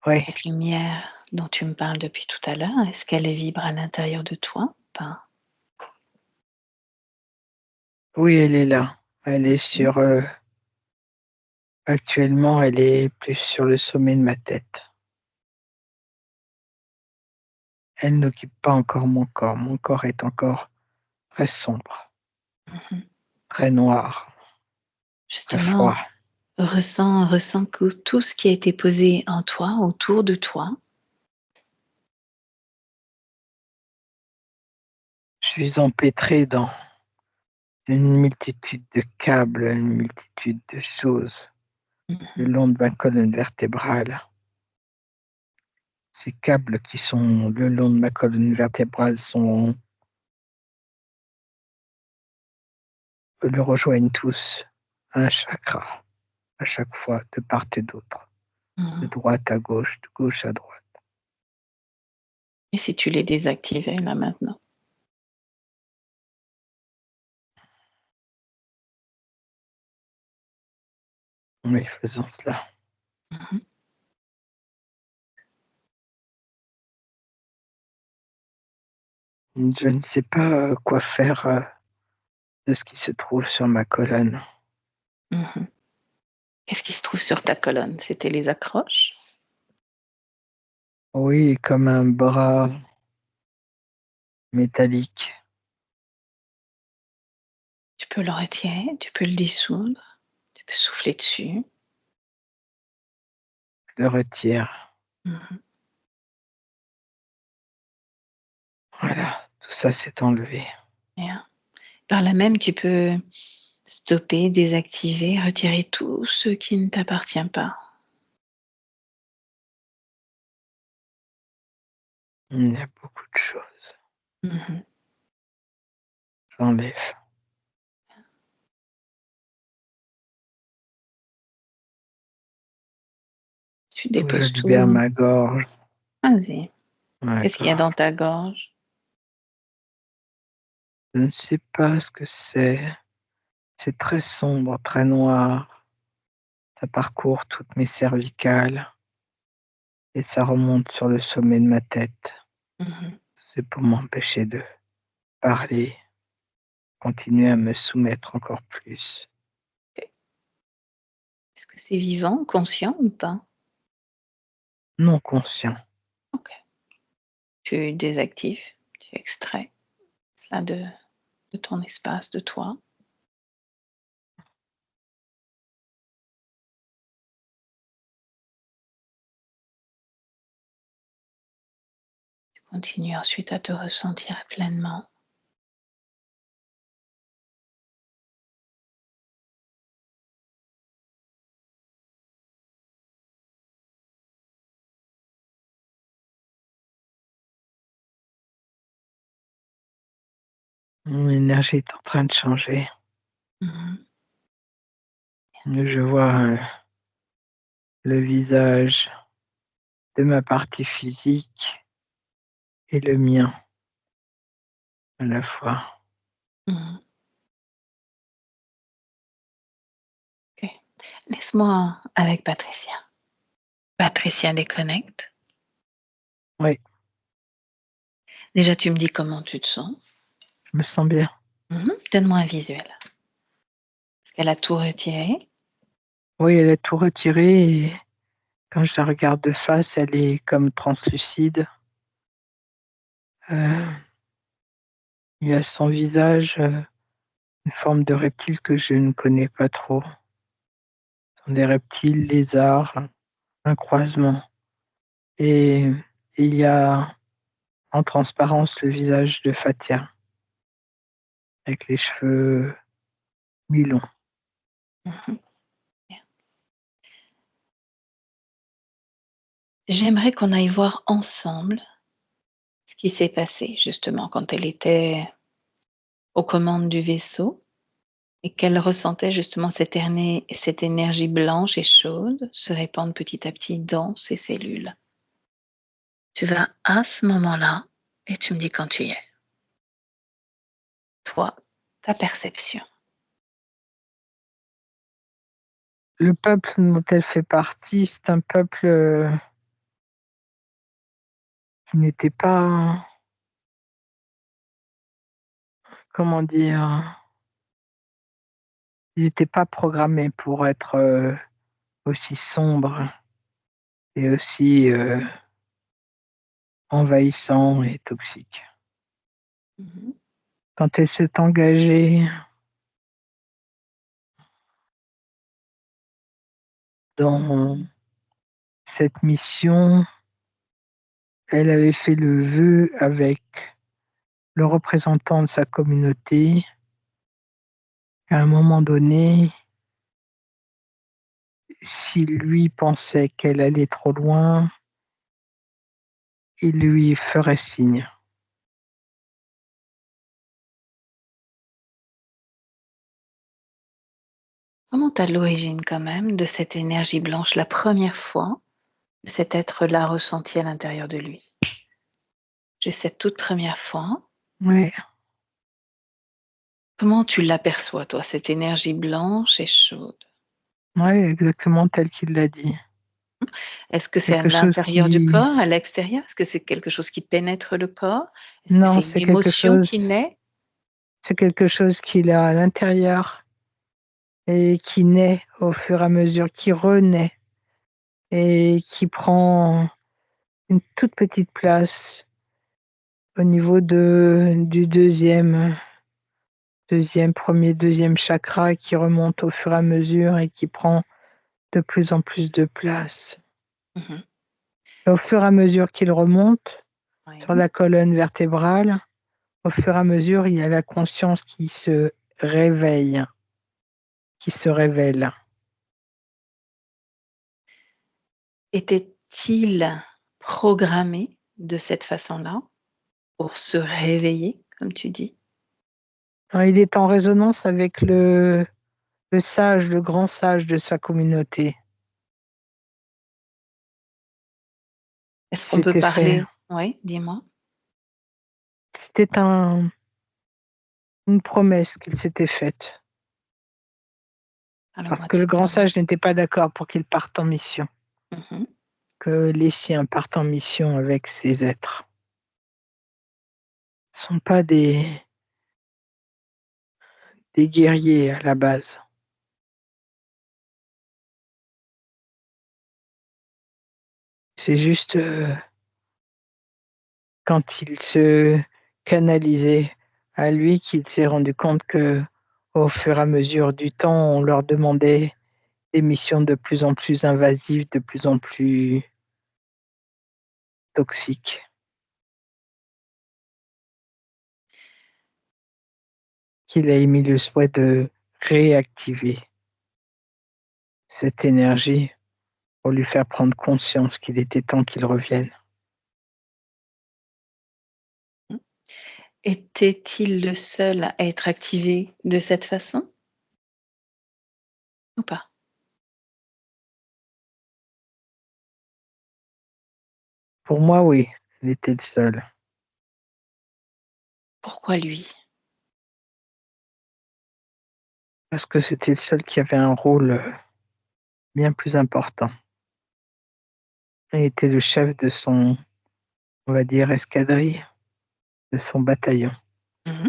Oui, Cette lumière dont tu me parles depuis tout à l'heure, est-ce qu'elle vibre à l'intérieur de toi ou pas? oui, elle est là. Elle est sur. Actuellement, elle est plus sur le sommet de ma tête. Elle n'occupe pas encore mon corps. Mon corps est encore très sombre, Mmh. très noir, très froid. Justement, ressens que tout ce qui a été posé en toi, autour de toi, Je suis empêtré dans une multitude de câbles, une multitude de choses le mmh long de ma colonne vertébrale. Ces câbles qui sont le long de ma colonne vertébrale le rejoignent tous un chakra à chaque fois, de part et d'autre, de mh. droite à gauche, de gauche à droite. Et si tu les désactivais là maintenant? Oui, faisons cela. Mmh. Je ne sais pas quoi faire de ce qui se trouve sur ma colonne. Mmh. Qu'est-ce qui se trouve sur ta colonne? C'était les accroches? Oui, comme un bras métallique. Tu peux le retirer, tu peux le dissoudre, tu peux souffler dessus. Je le retire. Mmh. Voilà, tout ça s'est enlevé. Bien. Par là même, tu peux stopper, désactiver, retirer tout ce qui ne t'appartient pas. Il y a beaucoup de choses. Mmh. J'enlève. Tu Donc je déposes libère tout. ma gorge. Vas-y. Ma Qu'est-ce qu'il y a dans gorge. ta gorge? Je ne sais pas ce que c'est. C'est très sombre, très noir. Ça parcourt toutes mes cervicales et ça remonte sur le sommet de ma tête. Mmh. C'est pour m'empêcher de parler, continuer à me soumettre encore plus. OK. Est-ce que c'est vivant, conscient ou pas? Non conscient. OK. Tu désactives, tu extrais cela de ton espace, de toi. Tu continues ensuite à te ressentir pleinement. Mon énergie est en train de changer. Mmh. Je vois le visage de ma partie physique et le mien à la fois. Mmh. OK. Laisse-moi avec Patricia. Patricia déconnecte. Oui, Déjà, tu me dis comment tu te sens. je me sens bien. Donne-moi un visuel. Est-ce qu'elle a tout retiré? Oui, elle a tout retiré et quand je la regarde de face, elle est comme translucide. Euh, il y a son visage, une forme de reptile que je ne connais pas trop. Ce sont des reptiles, lézards, un croisement. Et il y a en transparence le visage de Fatia, avec les cheveux mi-longs. Mmh. Bien. J'aimerais qu'on aille voir ensemble ce qui s'est passé justement quand elle était aux commandes du vaisseau et qu'elle ressentait justement cette énergie blanche et chaude se répandre petit à petit dans ses cellules. Tu vas à ce moment-là et tu me dis quand tu y es. Toi, ta perception. Le peuple dont elle fait partie, c'est un peuple qui n'était pas, comment dire, ils n'étaient pas programmés pour être aussi sombres et aussi envahissants et toxiques. Mmh. quand elle s'est engagée dans cette mission, elle avait fait le vœu avec le représentant de sa communauté. À un moment donné, si lui pensait qu'elle allait trop loin, il lui ferait signe. Remonte à l'origine quand même de cette énergie blanche, la première fois que cet être-là ressenti à l'intérieur de lui. Juste cette toute première fois. Ouais, Comment tu l'aperçois, toi, cette énergie blanche et chaude? ouais, exactement tel qu'il l'a dit. Est-ce que c'est à Quelque chose l'intérieur du qui corps, à l'extérieur? Est-ce que c'est quelque chose qui pénètre le corps? Est-ce que non, c'est une émotion qui naît? c'est quelque chose qu'il a à l'intérieur et qui naît au fur et à mesure, qui renaît et qui prend une toute petite place au niveau du premier, deuxième chakra qui remonte au fur et à mesure et qui prend de plus en plus de place. Mmh. Et au fur et à mesure qu'il remonte sur Oui. la colonne vertébrale, au fur et à mesure, il y a la conscience qui se réveille, qui se révèle. Était-il programmé de cette façon-là pour se réveiller, comme tu dis? Alors, il est en résonance avec le sage, le grand sage de sa communauté. Est-ce Qui qu'on peut s'était fait. parler oui, dis-moi? C'était une promesse qu'il s'était faite. Parce Parle-moi de que le cette grand sage promesse. n'était pas d'accord pour qu'il parte en mission, Mmh. que les siens partent en mission avec ces êtres. Ce ne sont pas des guerriers à la base. C'est juste quand il se canalisait à lui qu'il s'est rendu compte que, au fur et à mesure du temps, on leur demandait des missions de plus en plus invasives, de plus en plus toxiques. Qu'il a émis le souhait de réactiver cette énergie pour lui faire prendre conscience qu'il était temps qu'il revienne. Était-il le seul à être activé de cette façon ou pas? Pour moi, oui, il était le seul. Pourquoi lui? Parce que c'était le seul qui avait un rôle bien plus important. Il était le chef de son, on va dire, escadrille, de son bataillon. Mmh.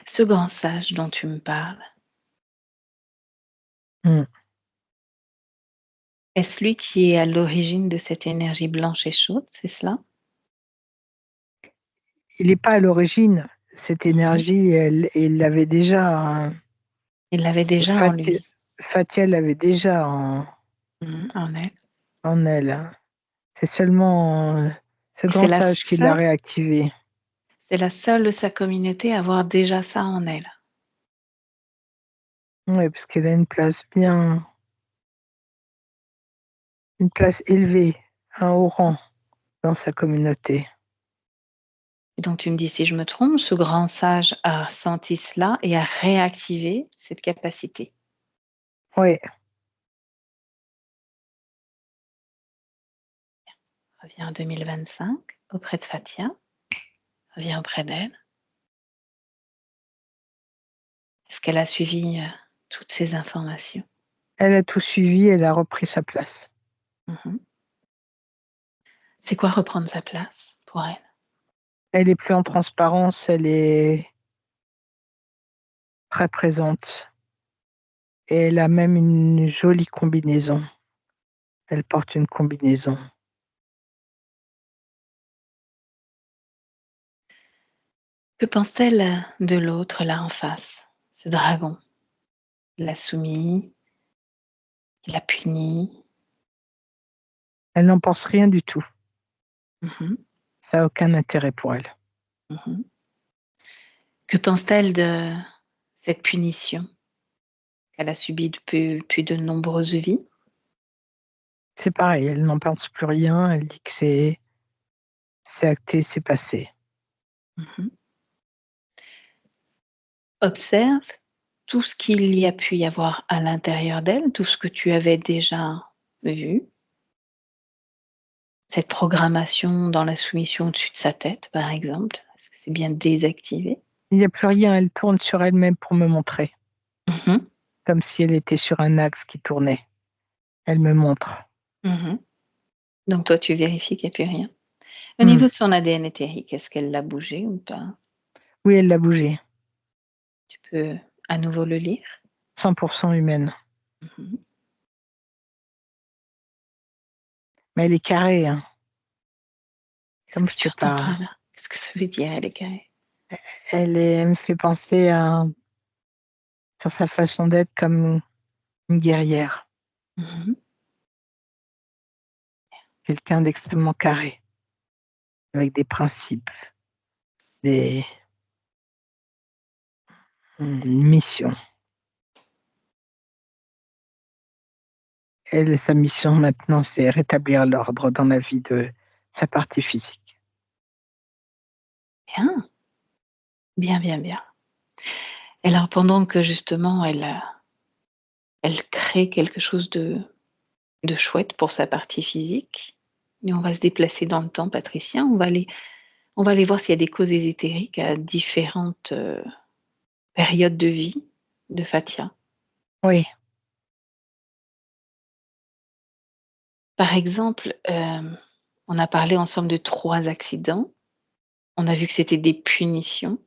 Ce grand sage dont tu me parles, Mm. est-ce lui qui est à l'origine de cette énergie blanche et chaude, c'est cela? Il n'est pas à l'origine. Cette Mmh. énergie, il l'avait déjà. Il l'avait déjà en Fatia, lui, Fatia l'avait déjà en elle. en elle, hein. C'est seulement ce Et grand sage qui l'a réactivé. c'est la seule de sa communauté à avoir déjà ça en elle. Oui, parce qu'elle a une place élevée, un haut rang dans sa communauté. Et donc tu me dis si je me trompe, ce grand sage a senti cela et a réactivé cette capacité. Oui, Reviens en 2025 auprès de Fatia, reviens auprès d'elle. Est-ce qu'elle a suivi, toutes ces informations? elle a tout suivi, elle a repris sa place. Mmh. C'est quoi reprendre sa place pour elle? Elle est plus en transparence, elle est très présente et elle a même une jolie combinaison. Elle porte une combinaison. Que pense-t-elle de l'autre là en face? Ce dragon? Il l'a soumis, il l'a puni. Elle n'en pense rien du tout. Mmh. Ça n'a aucun intérêt pour elle. Mmh. Que pense-t-elle de cette punition qu'elle a subie depuis de nombreuses vies? C'est pareil, elle n'en pense plus rien, elle dit que c'est acté, c'est passé. Mmh. Observe tout ce qu'il y a pu y avoir à l'intérieur d'elle, tout ce que tu avais déjà vu. Cette programmation dans la soumission au-dessus de sa tête, par exemple, est-ce que c'est bien désactivé? Il n'y a plus rien, elle tourne sur elle-même pour me montrer, Mmh. comme si elle était sur un axe qui tournait. Elle me montre. Mmh. Donc toi, tu vérifies qu'il y a plus rien. Au Mmh. niveau de son ADN éthérique, est-ce qu'elle l'a bougé ou pas? Oui, elle l'a bougé. Tu peux à nouveau le lire? 100% humaine. Mmh. Mais elle est carrée, hein. Qu'est-ce Comme que je tu t'ai entends pas. par là? Qu'est-ce que ça veut dire, elle est carrée? Elle me fait penser sur sa façon d'être comme une guerrière, Mmh. quelqu'un d'extrêmement carré, avec des principes, des, une mission. Elle, sa mission maintenant, c'est rétablir l'ordre dans la vie de sa partie physique. Bien, bien, bien, bien. Et alors pendant que justement elle crée quelque chose de chouette pour sa partie physique, et on va se déplacer dans le temps, Patricia, on va aller voir s'il y a des causes ésotériques à différentes, périodes de vie de Fatia. Oui, Par exemple, on a parlé ensemble de 3 accidents. On a vu que c'était des punitions.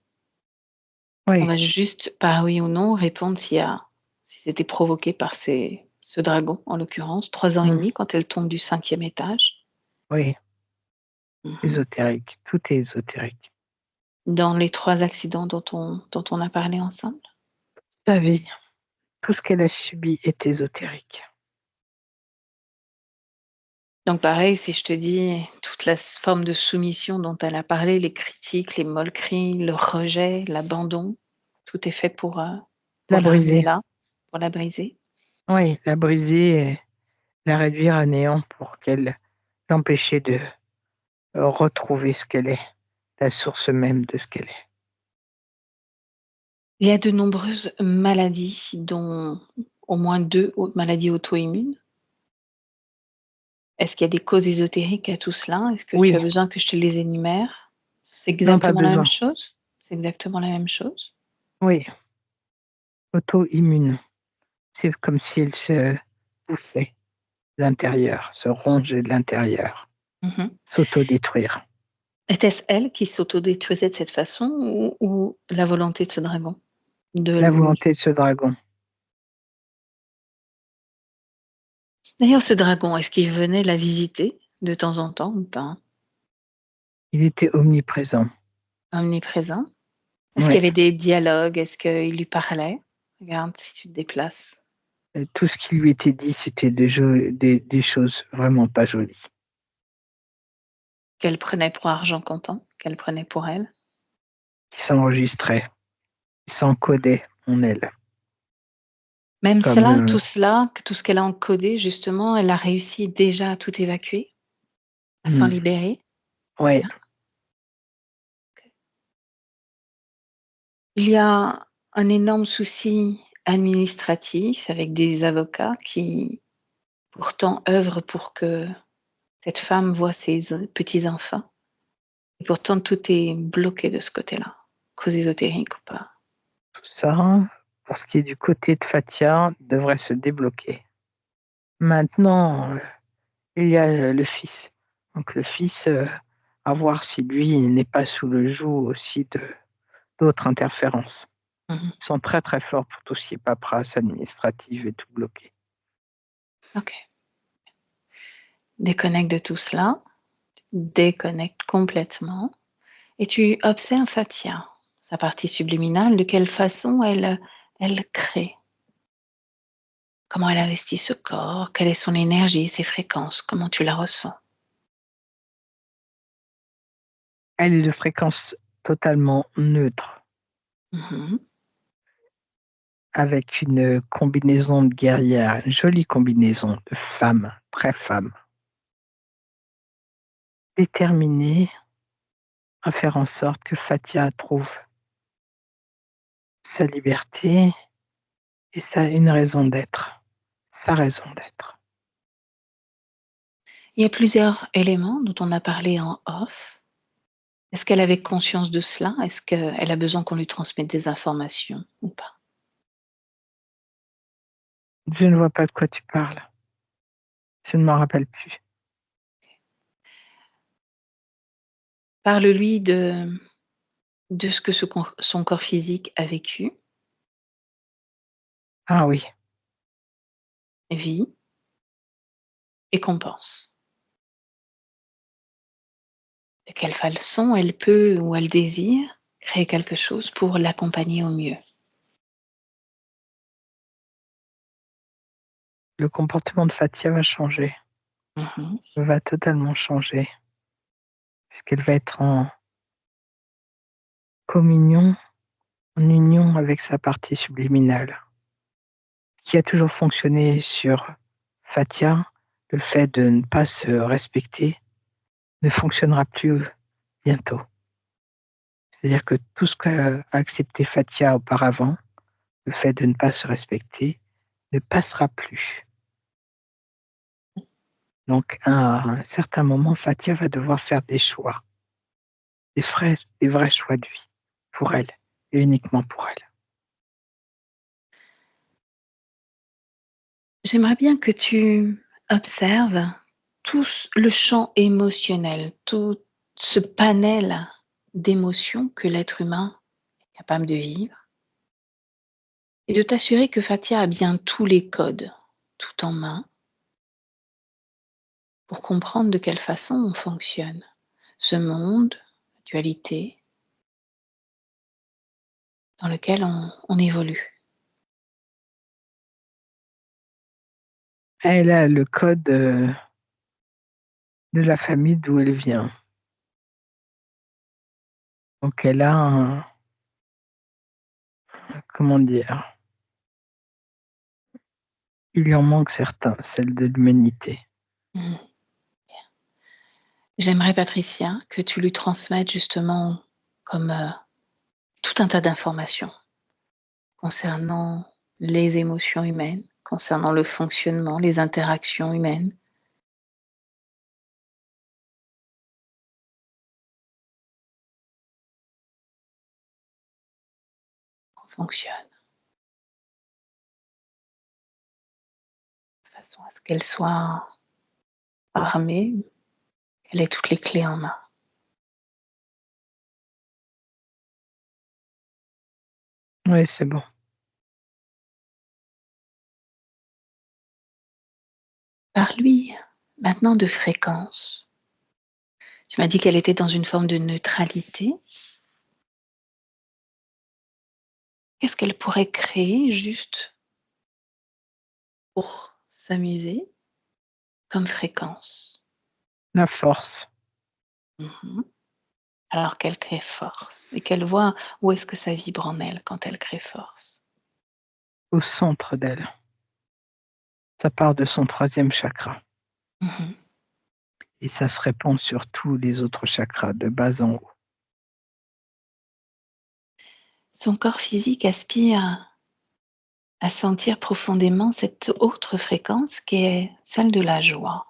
On oui. va juste, par oui ou non, répondre si c'était provoqué par ce dragon, en l'occurrence, 3 ans et Mmh. demi quand elle tombe du 5e étage. Oui, Mmh. ésotérique. Tout est ésotérique. Dans les 3 accidents dont on a parlé ensemble. Sa vie, tout ce qu'elle a subi est ésotérique. Donc pareil, si je te dis toute la forme de soumission dont elle a parlé, les critiques, les moqueries, le rejet, l'abandon, tout est fait pour La la ramener briser. là, pour la briser. Oui, la briser et la réduire à néant pour qu'elle l'empêcher de retrouver ce qu'elle est, la source même de ce qu'elle est. Il y a de nombreuses maladies, dont au moins 2 maladies auto-immunes. Est-ce qu'il y a des causes ésotériques à tout cela? Est-ce que tu Oui, as besoin que je te les énumère? C'est non, pas exactement la même besoin. chose? C'est exactement la même chose? Oui, auto-immune. C'est comme si elle se bouffait de l'intérieur, se rongeait de l'intérieur, Mmh. s'autodétruire. Était-ce elle qui s'autodétruisait de cette façon ou la volonté de ce dragon? De La l volonté de ce dragon. D'ailleurs, ce dragon, est-ce qu'il venait la visiter de temps en temps ou pas? Il était omniprésent. Omniprésent? Est-ce qu'il Oui, y avait des dialogues? Est-ce qu'il lui parlait? Regarde si tu te déplaces. tout ce qui lui était dit, c'était des choses vraiment pas jolies, Qu'elle prenait pour argent comptant? Qu'elle prenait pour elle? qui s'enregistraient, qui s'encodaient en elle. Même Comme, cela, tout cela, tout ce qu'elle a encodé justement, elle a réussi déjà à tout évacuer? À s'en libérer? ouais, Bien, OK. Il y a un énorme souci administratif avec des avocats qui pourtant œuvrent pour que cette femme voit ses petits-enfants et pourtant tout est bloqué de ce côté-là. Cause ésotérique ou pas. tout ça, pour ce qui est du côté de Fatia, devrait se débloquer. Maintenant, il y a, le fils. Donc le fils, à voir si lui n'est pas sous le joug aussi de d'autres interférences. Mmh. Ils sont très, très forts pour tout ce qui est paperasse administrative et tout bloqué. OK. Déconnecte de tout cela, déconnecte complètement et tu observes Fatia. sa partie subliminale, de quelle façon elle crée? Comment elle investit ce corps? Quelle est son énergie, ses fréquences? Comment tu la ressens? Elle est de fréquence totalement neutre, Mmh. avec une combinaison de guerrière, une jolie combinaison de femme, très femme, déterminée à faire en sorte que Fatia trouve sa liberté et une raison d'être, sa raison d'être. Il y a plusieurs éléments dont on a parlé en off. Est-ce qu'elle avait conscience de cela? Est-ce qu'elle a besoin qu'on lui transmette des informations ou pas? Je ne vois pas de quoi tu parles. Je ne m'en rappelle plus. Parle-lui de ce que son corps physique a vécu, Ah oui, vit et qu'on pense. De quelle façon elle peut ou elle désire créer quelque chose pour l'accompagner au mieux. le comportement de Fatia va changer, Mmh. va totalement changer, puisqu'elle va être en communion, en union avec sa partie subliminale, qui a toujours fonctionné sur Fatia. Le fait de ne pas se respecter ne fonctionnera plus bientôt. C'est-à-dire que tout ce qu'a accepté Fatia auparavant, le fait de ne pas se respecter, ne passera plus. Donc, à un certain moment, Fatia va devoir faire des choix, des vrais choix de vie, pour elle, et uniquement pour elle. J'aimerais bien que tu observes le champ émotionnel, tout ce panel d'émotions que l'être humain est capable de vivre et de t'assurer que Fatia a bien tous les codes, tout en main, pour comprendre de quelle façon on fonctionne. Ce monde, la dualité, dans lequel on évolue. Elle a le code de la famille d'où elle vient. Donc, elle a comment dire, il lui en manque certains, celle de l'humanité. Mmh. J'aimerais, Patricia, que tu lui transmettes justement comme, tout un tas d'informations concernant les émotions humaines, concernant le fonctionnement, les interactions humaines. Comment fonctionne, de façon à ce qu'elle soit armée, qu'elle ait toutes les clés en main. Oui, c'est bon. Parle-lui maintenant de fréquence. Tu m'as dit qu'elle était dans une forme de neutralité. Qu'est-ce qu'elle pourrait créer juste pour s'amuser comme fréquence? La force, Mmh. Alors qu'elle crée force et qu'elle voit où est-ce que ça vibre en elle quand elle crée force. au centre d'elle. Ça part de son troisième chakra. Mmh. Et ça se répand sur tous les autres chakras, de bas en haut. Son corps physique aspire à sentir profondément cette autre fréquence qui est celle de la joie.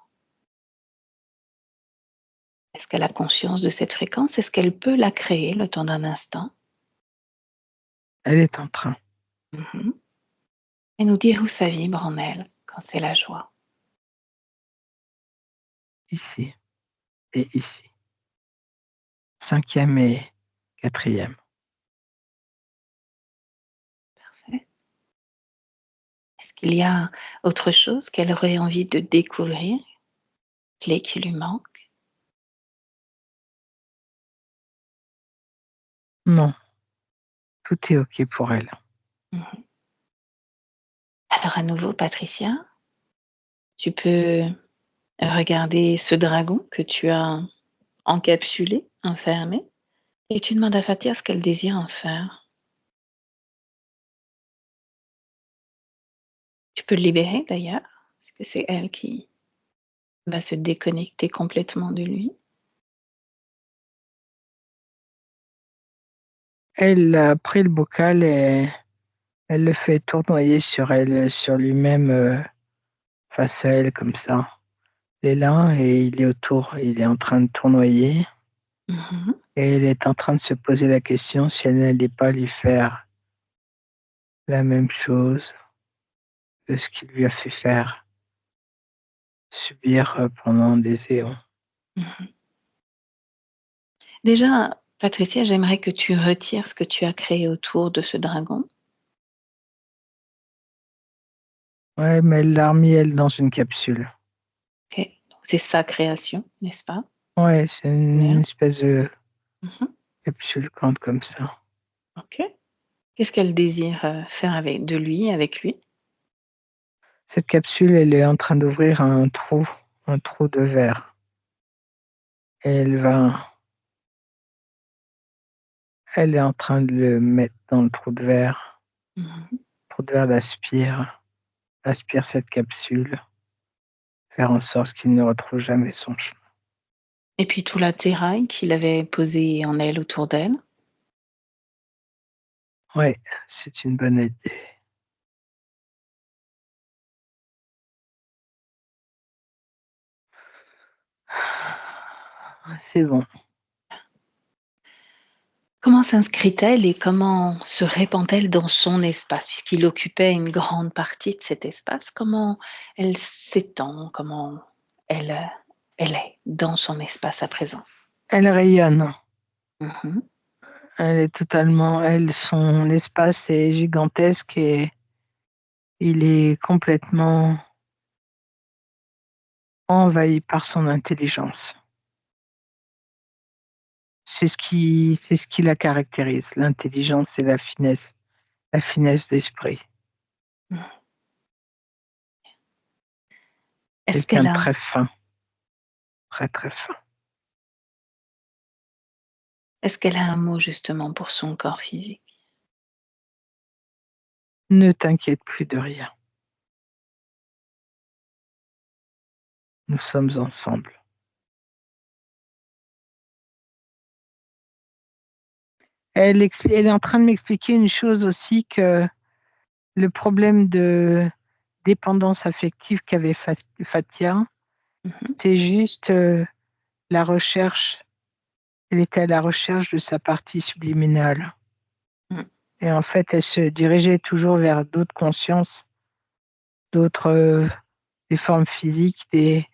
Est-ce qu'elle a conscience de cette fréquence? Est-ce qu'elle peut la créer le temps d'un instant? Elle est en train. Mmh. Et nous dire où ça vibre en elle quand c'est la joie. Ici et ici. Cinquième et quatrième. Parfait. Est-ce qu'il y a autre chose qu'elle aurait envie de découvrir, clé qui lui manque? Non, Tout est OK pour elle. Mmh. Alors à nouveau, Patricia, tu peux regarder ce dragon que tu as encapsulé, enfermé, et tu demandes à Fatia ce qu'elle désire en faire. Tu peux le libérer d'ailleurs, parce que c'est elle qui va se déconnecter complètement de lui. Elle a pris le bocal et elle le fait tournoyer sur elle, sur lui-même, face à elle comme ça. Il est là et il est autour, il est en train de tournoyer Mmh. et elle est en train de se poser la question si elle n'allait pas lui faire la même chose que ce qu'il lui a fait faire, subir, pendant des éons. Mmh. Déjà, Patricia, j'aimerais que tu retires ce que tu as créé autour de ce dragon. Ouais, mais elle l'a remis elle dans une capsule. OK? Donc c'est sa création, n'est-ce pas? Ouais, c'est une Bien. espèce de Mmh. capsule grande comme ça. OK. Qu'est-ce qu'elle désire, faire avec lui? Cette capsule, elle est en train d'ouvrir un trou de verre. Et elle est en train de le mettre dans le trou de verre. Mmh. Le trou de verre aspire cette capsule, faire en sorte qu'il ne retrouve jamais son chemin. Et puis tout l'attirail qu'il avait posé en elle, autour d'elle. Ouais, c'est une bonne idée. C'est bon. Comment s'inscrit-elle et comment se répand-elle dans son espace? Puisqu'il occupait une grande partie de cet espace, comment elle s'étend? Comment elle, elle est dans son espace à présent? Elle rayonne. Mmh. Elle est totalement, son espace est gigantesque et il est complètement envahi par son intelligence. C'est ce qui la caractérise, l'intelligence et la finesse d'esprit. Mmh. Est-ce Quelqu'un qu'elle de a très fin, très, très fin. est-ce qu'elle a un mot justement pour son corps physique? Ne t'inquiète plus de rien. Nous sommes ensemble. Elle est en train de m'expliquer une chose aussi, que le problème de dépendance affective qu'avait Fatia, Mmh. c'était juste, la recherche. Elle était à la recherche de sa partie subliminale. Mmh. Et en fait, elle se dirigeait toujours vers d'autres consciences, d'autres, des formes physiques des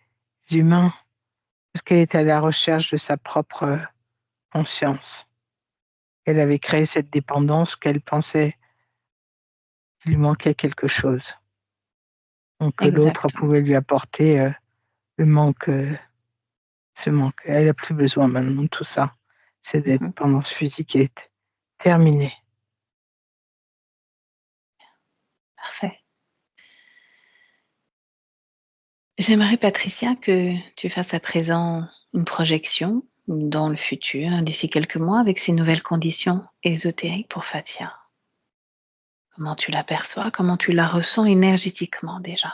humains, parce qu'elle était à la recherche de sa propre, conscience. Elle avait créé cette dépendance qu'elle pensait qu'il lui manquait quelque chose, donc que l'autre Exactement. pouvait lui apporter, le manque, ce manque. Elle a plus besoin maintenant de tout ça. Cette Mmh. dépendance physique est terminée. Parfait. J'aimerais, Patricia, que tu fasses à présent une projection dans le futur, d'ici quelques mois, avec ces nouvelles conditions ésotériques pour Fatia. Comment tu l'aperçois? Comment tu la ressens énergétiquement déjà?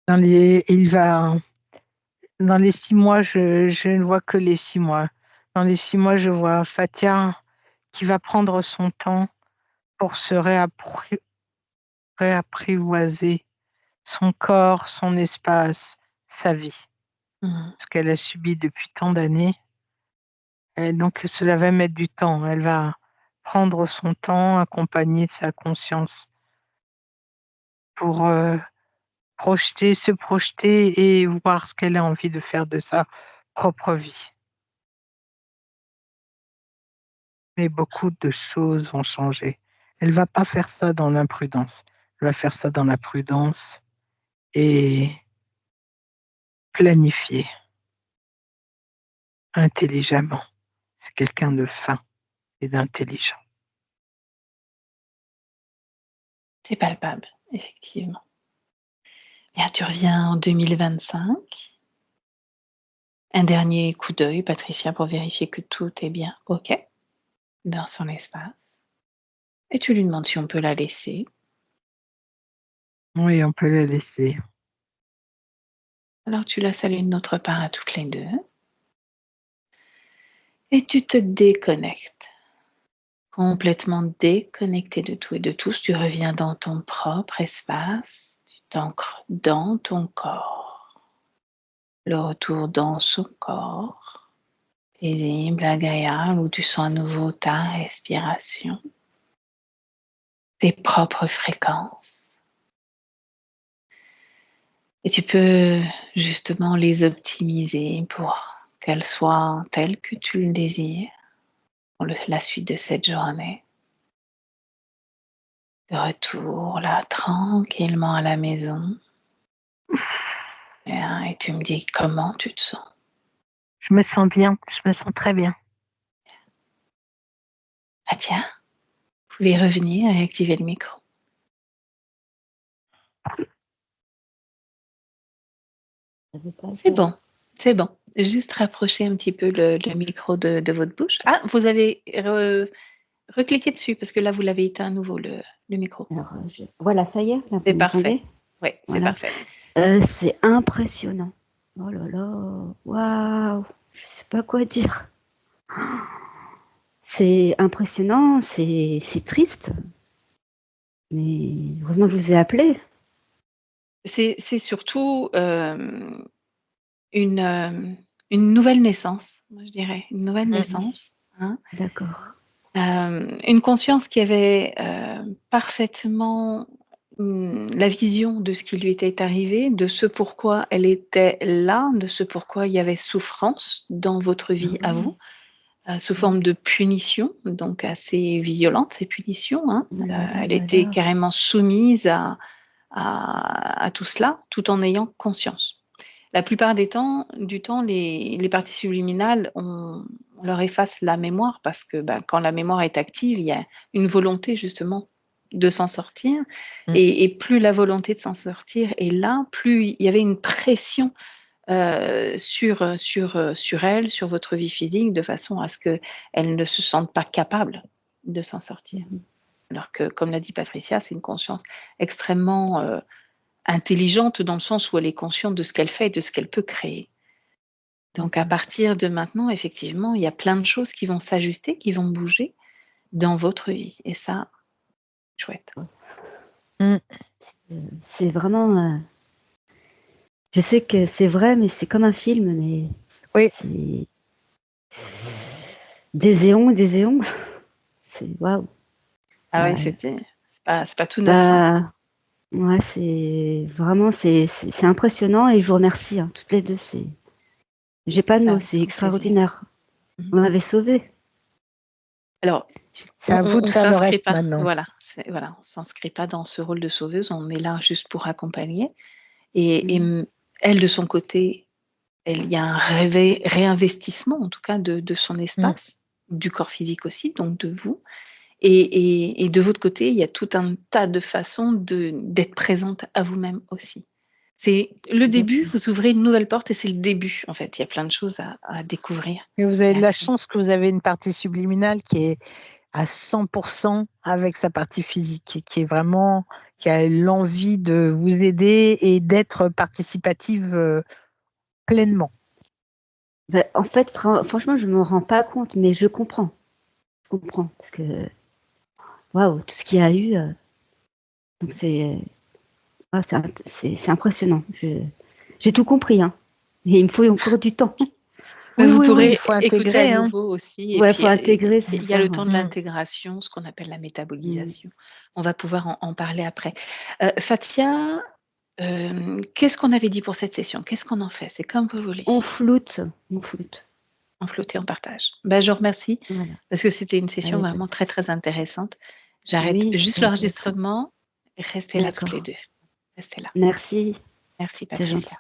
Dans les il va Dans les 6 mois, je ne vois que les 6 mois. Dans les 6 mois, je vois Fatia qui va prendre son temps pour se réapprivoiser son corps, son espace, sa vie. Mmh. Ce qu'elle a subi depuis tant d'années, et donc cela va mettre du temps. Elle va prendre son temps, accompagnée de sa conscience pour, se projeter et voir ce qu'elle a envie de faire de sa propre vie. Mais beaucoup de choses vont changer. Elle va pas faire ça dans l'imprudence. Elle va faire ça dans la prudence et planifier intelligemment. C'est quelqu'un de fin et d'intelligent. C'est palpable, effectivement. Bien, tu reviens en 2025. Un dernier coup d'œil, Patricia, pour vérifier que tout est bien OK dans son espace. Et tu lui demandes si on peut la laisser. Oui, on peut la laisser. Alors tu la salues de notre part à toutes les deux. Et tu te déconnectes. Complètement déconnecté de tout et de tous, tu reviens dans ton propre espace. Tu t'ancres dans ton corps. Le retour dans son corps. Paisible, agréable, où tu sens à nouveau ta respiration. Tes propres fréquences. Et tu peux justement les optimiser pour qu'elles soient telles que tu le désires pour la suite de cette journée. De retour là, tranquillement à la maison. Et tu me dis comment tu te sens. Je me sens bien, je me sens très bien. Ah tiens, vous pouvez revenir et activer le micro. C'est bon, c'est bon. Juste rapprocher un petit peu le micro de votre bouche. Ah, vous avez recliqué dessus parce que là, vous l'avez éteint à nouveau, le micro. Alors, voilà, ça y est, là, C'est vous parfait. m'entendez? Oui, c'est Voilà. parfait. C'est impressionnant. Oh là là, waouh, je sais pas quoi dire. C'est impressionnant, c'est triste. Mais heureusement que je vous ai appelé. C'est surtout une nouvelle naissance, moi je dirais, une nouvelle naissance. Hein. D'accord. Une conscience qui avait parfaitement la vision de ce qui lui était arrivé, de ce pourquoi elle était là, de ce pourquoi il y avait souffrance dans votre vie à vous, sous forme de punition, donc assez violente ces punitions. Hein. Elle était carrément soumise à tout cela, tout en ayant conscience. La plupart du temps, les parties subliminales, on leur efface la mémoire parce que quand la mémoire est active, il y a une volonté justement de s'en sortir. Et plus la volonté de s'en sortir est là, plus il y avait une pression sur elle, sur votre vie physique, de façon à ce qu'elle ne se sente pas capable de s'en sortir. Alors que, comme l'a dit Patricia, c'est une conscience extrêmement intelligente dans le sens où elle est consciente de ce qu'elle fait et de ce qu'elle peut créer. Donc à partir de maintenant, effectivement, il y a plein de choses qui vont s'ajuster, qui vont bouger dans votre vie. Et ça, chouette. C'est vraiment... je sais que c'est vrai, mais c'est comme un film, mais Oui. c'est des éons. C'est waouh. Ah oui, c'est pas tout neuf. Hein. Ouais, c'est vraiment c'est impressionnant et je vous remercie hein, toutes les deux. J'ai pas de mots, c'est extraordinaire. Vous m'avez sauvée. Alors, c'est à vous de faire le reste pas, maintenant. Voilà, on s'inscrit pas dans ce rôle de sauveuse, on est là juste pour accompagner. Et elle, de son côté, il y a un réinvestissement, en tout cas, de son espace, du corps physique aussi, donc de vous. Et de votre côté, il y a tout un tas de façons d'être présente à vous-même aussi. C'est le début, vous ouvrez une nouvelle porte et c'est le début, en fait. Il y a plein de choses à découvrir. Et vous avez de la chance que vous avez une partie subliminale qui est à 100% avec sa partie physique, qui a l'envie de vous aider et d'être participative pleinement. En fait, franchement, je me rends pas compte, mais je comprends. Je comprends parce que waouh, tout ce qu'il y a eu, donc c'est impressionnant. J'ai tout compris, hein. Et il me faut encore du temps. Vous pourrez il faut écouter intégrer. à nouveau aussi. Ouais, il faut intégrer. Il y a le temps de l'intégration, ce qu'on appelle la métabolisation. On va pouvoir en parler après. Fatia, qu'est-ce qu'on avait dit pour cette session? Qu'est-ce qu'on en fait? C'est comme vous voulez. On floute. On floute et on partage. Je vous remercie parce que c'était une session vraiment très, très intéressante. J'arrête juste l'enregistrement. Restez là toutes les deux. Restez là. Merci. Merci Patricia.